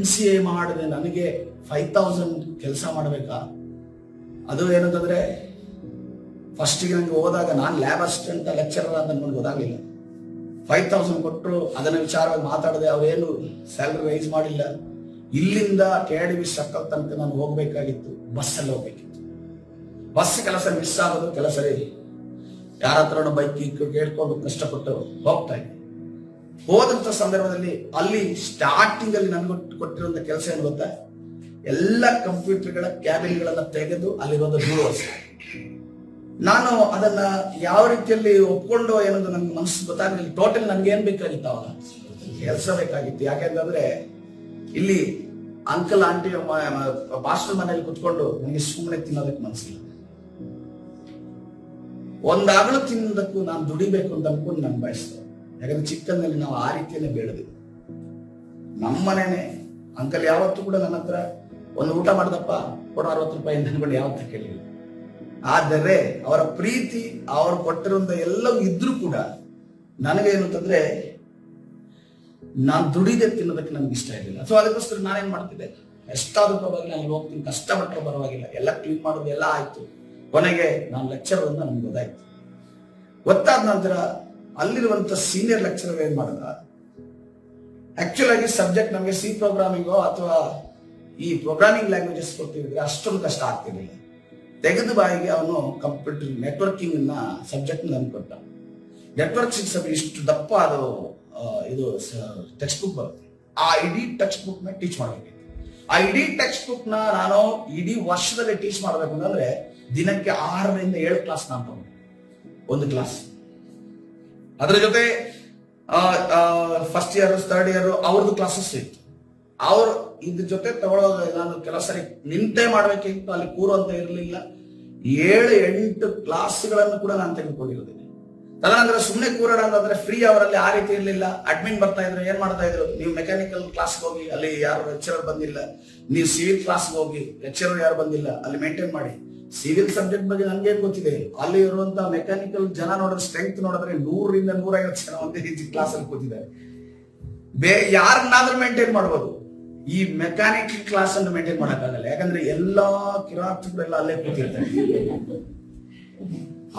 MCA ಮಾಡಿದ್ರೆ ನನಗೆ 5,000 ಕೆಲಸ ಮಾಡಬೇಕಾ? ಅದು ಏನಂತಂದ್ರೆ ಫಸ್ಟಿಗೆ ನಂಗೆ ಹೋದಾಗ ನಾನು ಲ್ಯಾಬ್ ಅಸಿಸ್ಟೆಂಟ್ ಲೆಕ್ಚರರ್ ಅಂತ ಅನ್ಕೊಂಡು ಗೊತ್ತಾಗ್ಲಿಲ್ಲ. 5,000 ಕೊಟ್ಟರು, ಅದನ್ನ ವಿಚಾರವಾಗಿ ಮಾತಾಡದೆ ಅವ್ರೇನು ಸ್ಯಾಲರಿ ರೈಸ್ ಮಾಡಿಲ್ಲ. ಇಲ್ಲಿಂದ KIDB ಸರ್ಕಲ್ ತನಕ ನಾನು ಹೋಗ್ಬೇಕಾಗಿತ್ತು, ಬಸ್ಸಲ್ಲಿ ಹೋಗ್ಬೇಕಿತ್ತು. ಬಸ್ ಕೆಲಸ ಮಿಸ್ ಆಗೋದು, ಕೆಲಸ ಯಾರ ಹತ್ರ ಬೈಕ್ ಕೇಳ್ಕೊಂಡು ಕಷ್ಟಪಟ್ಟು ಹೋಗ್ತಾ ಇದ್ದೆ. ಹೋದಂತ ಸಂದರ್ಭದಲ್ಲಿ ಅಲ್ಲಿ ಸ್ಟಾರ್ಟಿಂಗ್ ಅಲ್ಲಿ ನನ್ಗೆ ಕೊಟ್ಟಿರುವಂತ ಕೆಲಸ ಏನು ಗೊತ್ತಾ? ಎಲ್ಲ ಕಂಪ್ಯೂಟರ್ಗಳ ಕ್ಯಾಬಿನ್ಗಳನ್ನ ತೆಗೆದು ಅಲ್ಲಿರೋದು ಡೂವರ್ಸ್. ನಾನು ಅದನ್ನ ಯಾವ ರೀತಿಯಲ್ಲಿ ಒಪ್ಕೊಂಡು ಏನಂದ್ರೆ ನನ್ಗೆ ಮನಸ್ಸು ಗೊತ್ತಾಗಲಿಲ್ಲ. ಟೋಟಲ್ ನನ್ಗೆ ಏನ್ ಬೇಕಾಗಿತ್ತು? ಅವಾಗ ಕೆಲಸ ಬೇಕಾಗಿತ್ತು. ಯಾಕೆಂತಂದ್ರೆ ಇಲ್ಲಿ ಅಂಕಲ್ ಆಂಟಿ ಪಾಸ್ಟರ್ ಮನೇಲಿ ಕುತ್ಕೊಂಡು ನನಗೆ ಸುಮ್ಮನೆ ತಿನ್ನೋದಕ್ಕೆ ಮನಸ್ಸಿಲ್ಲ. ಒಂದಾಗಲೂ ತಿನ್ನೋದಕ್ಕೂ ನಾನು ದುಡಿಬೇಕು ಅಂತ ಅನ್ಕೊಂಡು ನಾನು ಬಯಸ್ತೇನೆ. ಯಾಕಂದ್ರೆ ಚಿಕ್ಕಂದಲ್ಲಿ ನಾವು ಆ ರೀತಿಯನ್ನೇ ಬೆಳೆದಿವಿ. ನಮ್ಮನೇನೆ ಅಂಕಲ್ ಯಾವತ್ತೂ ಕೂಡ ನನ್ನ ಹತ್ರ ಒಂದು ಊಟ ಮಾಡ್ದಪ್ಪ ಕೊಡ 60 ರೂಪಾಯಿ ಅಂತ ಅನ್ಕೊಂಡು ಯಾವತ್ತೂ ಕೇಳಿಲ್ಲ. ಆದರೆ ಅವರ ಪ್ರೀತಿ ಅವರು ಕೊಟ್ಟಿರುವಂತ ಎಲ್ಲವೂ ಇದ್ರೂ ಕೂಡ ನನಗೇನು ಅಂತಂದ್ರೆ ನಾನು ದುಡಿದೆ ತಿನ್ನೋದಕ್ಕೆ ನನ್ಗೆ ಇಷ್ಟ ಇರಲಿಲ್ಲ. ಸೊ ಅದಕ್ಕೋಸ್ಕರ ನಾನೇನ್ ಮಾಡ್ತಿದ್ದೆ, ಎಷ್ಟಾದ್ರೂ ಪರವಾಗಿಲ್ಲ ಅಲ್ಲಿ ಹೋಗ್ತೀನಿ, ಕಷ್ಟಪಟ್ಟರು ಪರವಾಗಿಲ್ಲ, ಎಲ್ಲ ಕ್ಲೀನ್ ಮಾಡೋದು ಎಲ್ಲ ಆಯ್ತು. ಕೊನೆಗೆ ನಾನು ಲೆಕ್ಚರ್ ಅಂತ ನಮ್ಗೆ ಗೊತ್ತಾಯ್ತು. ಗೊತ್ತಾದ ನಂತರ ಅಲ್ಲಿರುವಂತ ಸೀನಿಯರ್ ಲೆಕ್ಚರರ್ ಏನ್ ಮಾಡಿದ, ಆಕ್ಚುಲ್ ಆಗಿ ಸಬ್ಜೆಕ್ಟ್ ನಮಗೆ C ಪ್ರೋಗ್ರಾಮಿಂಗೋ ಅಥವಾ ಈ ಪ್ರೋಗ್ರಾಮಿಂಗ್ ಲ್ಯಾಂಗ್ವೇಜಸ್ ಕೊಡ್ತಿದ್ರೆ ಅಷ್ಟೊಂದು ಕಷ್ಟ ಆಗ್ತಿರ್ಲಿಲ್ಲ. ತೆಗೆದು ಬಾಯಿಗೆ ಅವನು ಕಂಪ್ಯೂಟರ್ ನೆಟ್ವರ್ಕಿಂಗ್ ಸಬ್ಜೆಕ್ಟ್ ನನ್ಗೆ ಕೊಟ್ಟ. ನೆಟ್ವರ್ಕ್ ಸಿಕ್ಸ್ ಇಷ್ಟು ದಪ್ಪ ಅದು ಇದು ಟೆಕ್ಸ್ಟ್ ಬುಕ್ ಬರುತ್ತೆ. ಆ ಇಡೀ ಟೆಕ್ಸ್ಟ್ ಬುಕ್ ನ ಟೀಚ್ ಮಾಡಬೇಕು. ಆ ಇಡೀ ಟೆಕ್ಸ್ಟ್ ಬುಕ್ ನ ನಾನು ಇಡೀ ವರ್ಷದಲ್ಲಿ ಟೀಚ್ ಮಾಡಬೇಕು ಅಂತಂದ್ರೆ ದಿನಕ್ಕೆ 6ರಿಂದ 7 ಕ್ಲಾಸ್ ನಾನು ತಗೊಂಡೆ. ಒಂದು ಕ್ಲಾಸ್ ಅದರ ಜೊತೆ ಫಸ್ಟ್ ಇಯರ್ ಥರ್ಡ್ ಇಯರ್ ಅವ್ರದ್ದು ಕ್ಲಾಸಸ್ ಇತ್ತು. ಅವ್ರು ಇದ್ರ ಜೊತೆ ತಗೊಳ್ಳೋದು ನಾನು ಕೆಲವು ಸರಿ ನಿಂತೆ ಮಾಡ್ಬೇಕಿತ್ತು, ಅಲ್ಲಿ ಕೂರುವಂತ ಇರಲಿಲ್ಲ. 7-8 ಕ್ಲಾಸ್ಗಳನ್ನು ಕೂಡ ನಾನು ತೆಗೆದುಕೊಂಡಿರೋದಿಲ್ಲ. ತದನಂತರ ಸುಮ್ಮನೆ ಕೂರೋಣ ಅಂತಂದ್ರೆ ಫ್ರೀ ಅವರಲ್ಲಿ ಆ ರೀತಿ ಇರಲಿಲ್ಲ. ಅಡ್ಮಿನ್ ಬರ್ತಾ ಇದ್ರು, ಏನ್ ಮಾಡ್ತಾ ಇದ್ರು, ನೀವು ಮೆಕ್ಯಾನಿಕಲ್ ಕ್ಲಾಸ್ಗೆ ಹೋಗಿ, ಅಲ್ಲಿ ಯಾರು ಲೆಕ್ಚರರ್ ಬಂದಿಲ್ಲ. ನೀವು ಸಿವಿಲ್ ಕ್ಲಾಸ್ಗೆ ಹೋಗಿ, ಲೆಕ್ಚರರ್ ಯಾರು ಬಂದಿಲ್ಲ, ಅಲ್ಲಿ ಮೇಂಟೈನ್ ಮಾಡಿ. ಸಿವಿಲ್ ಸಬ್ಜೆಕ್ಟ್ ಬಗ್ಗೆ ನನ್ಗೆ ಗೊತ್ತಿದೆ. ಅಲ್ಲಿ ಇರುವಂತಹ ಮೆಕ್ಯಾನಿಕಲ್ ಜನ ನೋಡಿದ್ರೆ ಸ್ಟ್ರೆಂತ್ ನೋಡಿದ್ರೆ 100ರಿಂದ 150 ಜನ ಒಂದೇ ಕ್ಲಾಸ್ ಅಲ್ಲಿ ಕೂತಿದ್ದಾರೆ. ಯಾರನ್ನಾದ್ರೂ ಮೇಂಟೈನ್ ಮಾಡ್ಬೋದು, ಈ ಮೆಕ್ಯಾನಿಕಲ್ ಕ್ಲಾಸ್ ಅನ್ನು ಮೇಂಟೈನ್ ಮಾಡಕ್ಕಾಗಲ್ಲ. ಯಾಕಂದ್ರೆ ಎಲ್ಲಾ ಕಿರಾತಗಳೆಲ್ಲ ಅಲ್ಲೇ ಕೂತಿರ್ತಾರೆ.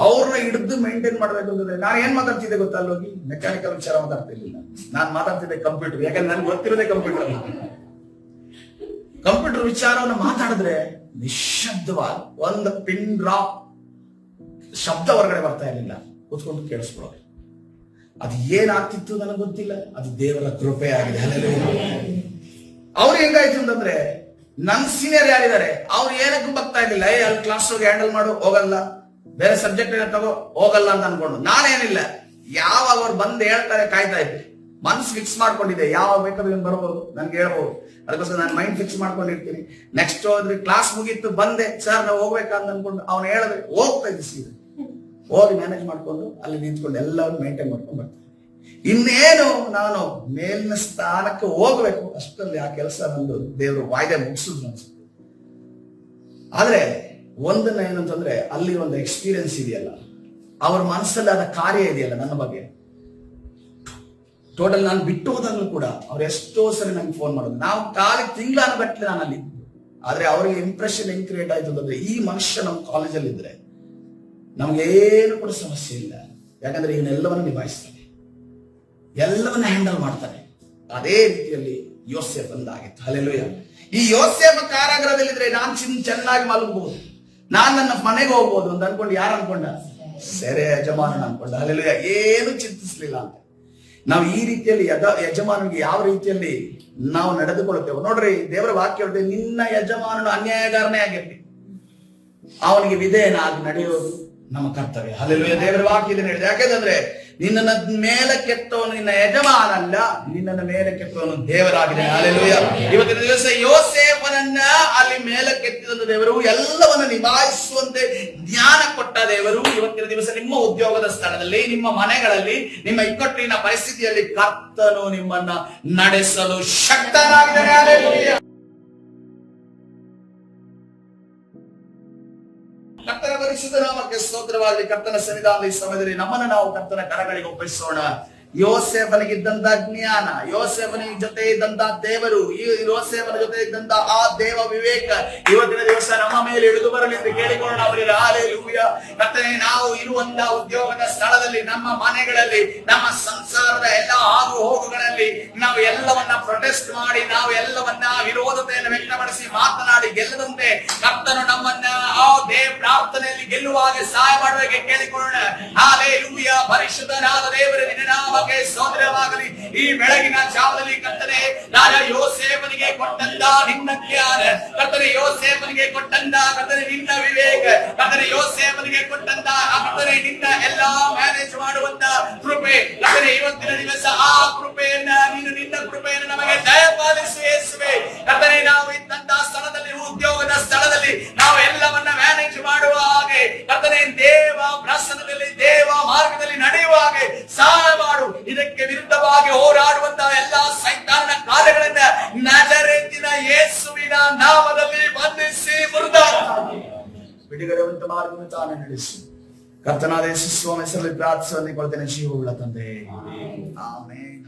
ಅವ್ರನ್ನ ಹಿಡಿದು ಮೇಂಟೈನ್ ಮಾಡ್ಬೇಕು ಅಂತಂದ್ರೆ ನಾನು ಏನ್ ಮಾತಾಡ್ತಿದ್ದೆ ಗೊತ್ತಾ? ಅಲ್ಲಿ ಹೋಗಿ ಮೆಕ್ಯಾನಿಕಲ್ ವಿಚಾರ ಮಾತಾಡ್ತಿರ್ಲಿಲ್ಲ, ನಾನು ಮಾತಾಡ್ತಿದ್ದೆ ಕಂಪ್ಯೂಟರ್. ಯಾಕಂದ್ರೆ ನನ್ಗೆ ಗೊತ್ತಿರೋದೇ ಕಂಪ್ಯೂಟರ್. ಕಂಪ್ಯೂಟರ್ ವಿಚಾರವನ್ನು ಮಾತಾಡಿದ್ರೆ ನಿಶಬ್ದವಾಗಿ ಒಂದು ಪಿನ್ ಡ್ರಾಪ್ ಶಬ್ದ ಹೊರಗಡೆ ಬರ್ತಾ ಇರಲಿಲ್ಲ, ಕೂತ್ಕೊಂಡು ಕೇಳಿಸ್ಕೊಳ್ಳೋದು. ಅದು ಏನಾಗ್ತಿತ್ತು ನನಗೆ ಗೊತ್ತಿಲ್ಲ, ಅದು ದೇವರ ಕೃಪೆ ಆಗಿದೆ. ಅವ್ರು ಹೆಂಗಾಯ್ತು ಅಂತಂದ್ರೆ ನನ್ ಸೀನಿಯರ್ ಯಾರಿದ್ದಾರೆ ಅವ್ರು ಏನಕ್ಕೂ ಬರ್ತಾ ಇರ್ಲಿಲ್ಲ. ಅಲ್ಲಿ ಕ್ಲಾಸ್ ಹೋಗಿ ಹ್ಯಾಂಡಲ್ ಮಾಡು, ಹೋಗಲ್ಲ, ಬೇರೆ ಸಬ್ಜೆಕ್ಟ್ ಏನ ತಗೋ, ಹೋಗಲ್ಲ ಅಂತ ಅನ್ಕೊಂಡು. ನಾನೇನಿಲ್ಲ, ಯಾವಾಗ ಅವ್ರು ಬಂದು ಹೇಳ್ತಾರೆ ಕಾಯ್ತಾ ಇದ್ದೆ. ಮನ್ಸು ಫಿಕ್ಸ್ ಮಾಡ್ಕೊಂಡಿದ್ದೆ, ಯಾವಾಗ ಬೇಕಾದ್ರೆ ಬರ್ಬೋದು, ನನ್ಗೆ ಹೇಳ್ಬೋದು. ಅದಕ್ಕೋಸ್ಕರ ನಾನು ಮೈಂಡ್ ಫಿಕ್ಸ್ ಮಾಡ್ಕೊಂಡಿರ್ತೀನಿ. ನೆಕ್ಸ್ಟ್ ಹೋದ್ರಿ, ಕ್ಲಾಸ್ ಮುಗೀತು, ಬಂದೆ, ಸರ್ ನಾವು ಹೋಗ್ಬೇಕಂತ ಅನ್ಕೊಂಡು ಅವ್ನು ಹೇಳಿದ್ರೆ ಹೋಗ್ತಾ ಇದ್ದೆ. ಸೀದಾ ಹೋಗಿ ಮ್ಯಾನೇಜ್ ಮಾಡ್ಕೊಂಡು ಅಲ್ಲಿ ನಿಂತ್ಕೊಂಡು ಎಲ್ಲರೂ ಮೇಂಟೈನ್ ಮಾಡ್ಕೊಂಡು ಬರ್ತೀನಿ. ಇನ್ನೇನು ನಾನು ಮೇಲಿನ ಸ್ಥಾನಕ್ಕೆ ಹೋಗ್ಬೇಕು ಅಷ್ಟರಲ್ಲಿ ಆ ಕೆಲಸ ನಂದು ದೇವರು ವಾಯ್ದೆ ಮುಗಿಸಿದ್ರು ಅನ್ಸುತ್ತೆ. ಆದ್ರೆ ಒಂದನ್ನ ಏನಂತಂದ್ರೆ ಅಲ್ಲಿ ಒಂದು ಎಕ್ಸ್ಪೀರಿಯನ್ಸ್ ಇದೆಯಲ್ಲ, ಅವ್ರ ಮನಸ್ಸಲ್ಲಿ ಆದ ಕಾರ್ಯ ಇದೆಯಲ್ಲ ನನ್ನ ಬಗ್ಗೆ, ಟೋಟಲ್ ನಾನು ಬಿಟ್ಟು ಹೋದಾಗಲೂ ಕೂಡ ಅವ್ರು ಎಷ್ಟೋ ಸರಿ ನಂಗೆ ಫೋನ್ ಮಾಡೋದು. ನಾವು ತಿಂಗಳಾನು ಗಟ್ಟಲೆ ನಾನು ಅಲ್ಲಿ, ಆದ್ರೆ ಅವರಿಗೆ ಇಂಪ್ರೆಷನ್ ಹೆಂಗ್ ಕ್ರಿಯೇಟ್ ಆಯ್ತು ಅಂತಂದ್ರೆ, ಈ ಮನುಷ್ಯ ನಮ್ಮ ಕಾಲೇಜಲ್ಲಿ ಇದ್ರೆ ನಮ್ಗೇನು ಕೂಡ ಸಮಸ್ಯೆ ಇಲ್ಲ, ಯಾಕಂದ್ರೆ ಇವನ್ನೆಲ್ಲವನ್ನು ನಿಭಾಯಿಸ್ತಾನೆ, ಎಲ್ಲವನ್ನ ಹ್ಯಾಂಡಲ್ ಮಾಡ್ತಾನೆ. ಅದೇ ರೀತಿಯಲ್ಲಿ ಯೋಸೇಫ್ ಅಂದಾಗಿತ್ತು. ಹಲ್ಲೆಲೂಯಾ. ಈ ಯೋಸೇಫ ಕಾರಾಗೃಹದಲ್ಲಿದ್ರೆ ನಾನು ಚೆನ್ನಾಗಿ ಮಲಗಬಹುದು, ನಾನ್ ನನ್ನ ಮನೆಗೆ ಹೋಗ್ಬೋದು ಅಂತ ಅನ್ಕೊಂಡು ಯಾರು ಅನ್ಕೊಂಡ? ಸೆರೆ ಯಜಮಾನನ ಅನ್ಕೊಂಡ. ಹಲ್ಲೆಲೂಯಾ. ಏನು ಚಿಂತಿಸ್ಲಿಲ್ಲ ಅಂತ. ನಾವು ಈ ರೀತಿಯಲ್ಲಿ ಯಜಮಾನನಿಗೆ ಯಾವ ರೀತಿಯಲ್ಲಿ ನಾವು ನಡೆದುಕೊಳ್ಳುತ್ತೇವೆ ನೋಡ್ರಿ. ದೇವರ ವಾಕ್ಯ ಹೇಳ್ತೇವೆ, ನಿನ್ನ ಯಜಮಾನನು ಅನ್ಯಾಯಗಾರನೇ ಆಗಿರ್ಲಿ, ಅವನಿಗೆ ವಿಧೇಯನಾಗಿ ನಡೆಯೋದು ನಮ್ಮ ಕರ್ತವ್ಯ. ಹಲ್ಲೆಲೂಯಾ. ದೇವರ ವಾಕ್ಯ ಇದನ್ನ ಹೇಳಿದೆ. ಯಾಕೆಂದ್ರೆ ನಿನ್ನನ್ನ ಮೇಲೆ ಕೆತ್ತವನು ನಿನ್ನ ಯಜಮಾನ ಅಲ್ಲ, ನಿನ್ನನ್ನು ಮೇಲೆ ಕೆತ್ತವನು ದೇವರಾಗಿದೆ. ಹಲ್ಲೆಲೂಯಾ. ಇವತ್ತಿನ ದಿವಸ ಯೋಸೇಫನನ್ನ ಅಲ್ಲಿ ಮೇಲೆ ಕೆತ್ತಿದ ದೇವರು, ಎಲ್ಲವನ್ನ ನಿಭಾಯಿಸುವಂತೆ ಜ್ಞಾನ ಕೊಟ್ಟ ದೇವರು, ಇವತ್ತಿನ ದಿವಸ ನಿಮ್ಮ ಉದ್ಯೋಗದ ಸ್ಥಳದಲ್ಲಿ, ನಿಮ್ಮ ಮನೆಗಳಲ್ಲಿ, ನಿಮ್ಮ ಇಕ್ಕಟ್ಟಿನ ಪರಿಸ್ಥಿತಿಯಲ್ಲಿ ಕರ್ತನು ನಿಮ್ಮನ್ನ ನಡೆಸಲು ಶಕ್ತನಾಗಿದ್ದಾನೆ. ಹಲ್ಲೆಲೂಯಾ. ಕರ್ತನ ಪರಿಶುದ್ಧ ನಾಮಕ್ಕೆ ಸ್ತೋತ್ರವಾಗಲಿ. ಕರ್ತನ ಸನ್ನಿಧಾನದ ಈ ಸಮಯದಲ್ಲಿ ನಮ್ಮನ್ನು ನಾವು ಕರ್ತನ ಕರಗಳಿಗೆ ಒಪ್ಪಿಸೋಣ. ಯೋಸೇಫನಿಗಿದ್ದಂತ ಜ್ಞಾನ, ಯೋಸೇಫನ ಜೊತೆ ಇದ್ದಂತ ದೇವರು, ಈ ಯೋಸೇಫನ ಜೊತೆ ಇದ್ದಂತ ಆ ದೇವ ವಿವೇಕ ಇವತ್ತಿನ ದಿವಸ ನಮ್ಮ ಮೇಲೆ ಇಳಿದು ಬರಲಿ ಎಂದು ಕೇಳಿಕೊಳ್ಳೋಣ. ಅವರಿಗೆ ಹಲ್ಲೆಲೂಯಾ. ಕರ್ತನೇ, ನಾವು ಇರುವಂತ ಉದ್ಯೋಗದ ಸ್ಥಳದಲ್ಲಿ, ನಮ್ಮ ಮನೆಗಳಲ್ಲಿ, ನಮ್ಮ ಸಂಸಾರದ ಎಲ್ಲ ಆಗು ಹೋಗುಗಳಲ್ಲಿ ನಾವು ಎಲ್ಲವನ್ನ ಪ್ರೊಟೆಸ್ಟ್ ಮಾಡಿ, ನಾವು ಎಲ್ಲವನ್ನ ವಿರೋಧತೆಯನ್ನು ವ್ಯಕ್ತಪಡಿಸಿ ಮಾತನಾಡಿ ಗೆಲ್ಲದಂತೆ ಕರ್ತನು ನಮ್ಮನ್ನ ಆ ಪ್ರಾರ್ಥನೆಯಲ್ಲಿ ಗೆಲ್ಲುವ ಹಾಗೆ ಸಹಾಯ ಮಾಡುವಾಗೆ ಕೇಳಿಕೊಳ್ಳೋಣ. ಹಲ್ಲೆಲೂಯಾ. ಪರಿಶುದ್ಧನಾದ ದೇವರೇ, ನಿನ್ನ ನಾಮಕ್ಕೆ ಸ್ತೋತ್ರವಾಗಲಿ. ಈ ಬೆಳಗಿನ ಜಾವದಲ್ಲಿ ಕರ್ತನೇ, ರಾಜ ಯೋಸೇಫನಿಗೆ ಕೊಟ್ಟಂತ ನಿನ್ನ ಜ್ಞಾನ, ಕರ್ತನೇ ಯೋಸೇಫನಿಗೆ ಕೊಟ್ಟಂತ ಕರ್ತನೇ ನಿನ್ನ ವಿವೇಕ, ಕರ್ತನೇ ಯೋಸೇಫನಿಗೆ ಕೊಟ್ಟಂತ ಕರ್ತನೇ ನಿನ್ನ ಎಲ್ಲಾ ಮ್ಯಾನೇಜ್ ಮಾಡುವಂತ ಕೃಪೆ, ಕರ್ತನೇ ಇವತ್ತಿನ ದಿವಸ ಆ ಕೃಪೆಯನ್ನ ನೀನು, ನಿನ್ನ ಕೃಪೆಯನ್ನು ನಮಗೆ ದಯಪಾಲಿಸು ಯೇಸುವೇ. ಕರ್ತನೇ, ನಾವು ಇದ್ದಂತ ಸ್ಥಳದಲ್ಲಿ, ಉದ್ಯೋಗದ ಸ್ಥಳದಲ್ಲಿ ನಾವು ಎಲ್ಲವನ್ನ ಮ್ಯಾನೇಜ್ ಮಾಡುವ ಹಾಗೆ ಕರ್ತನೇ, ದೇವ ಪ್ರಸನ್ನದಲ್ಲಿ, ದೇವ ಮಾರ್ಗದಲ್ಲಿ ನಡೆಯುವ ಹಾಗೆ ಸಹಾಯ ಮಾಡು. ಇದಕ್ಕೆ ವಿರುದ್ಧವಾಗಿ ಹೋರಾಡುವಂತಹ ಎಲ್ಲಾ ಸೈತಾನನ ಕಾರ್ಯಗಳನ್ನ ನಜರೇತಿನ ಯೇಸುವಿನ ನಾಮದಲ್ಲಿ ಬಂಧಿಸಿ ಬಿಡುಗಡೆ ಉಂಟು ಮಾರ್ಗವನ್ನು ತಾನೇ ನಡೆಸು. ಕರ್ತನಾದ ಯೇಸು ಸ್ವಾಮಿ ಹೆಸರಲ್ಲಿ ಪ್ರಾರ್ಥಿಸುವಂತೆ ಕೊಡ್ತೇನೆ. ಜೀವವುಳ್ಳ ತಂದೆ, ಆಮೆನ್.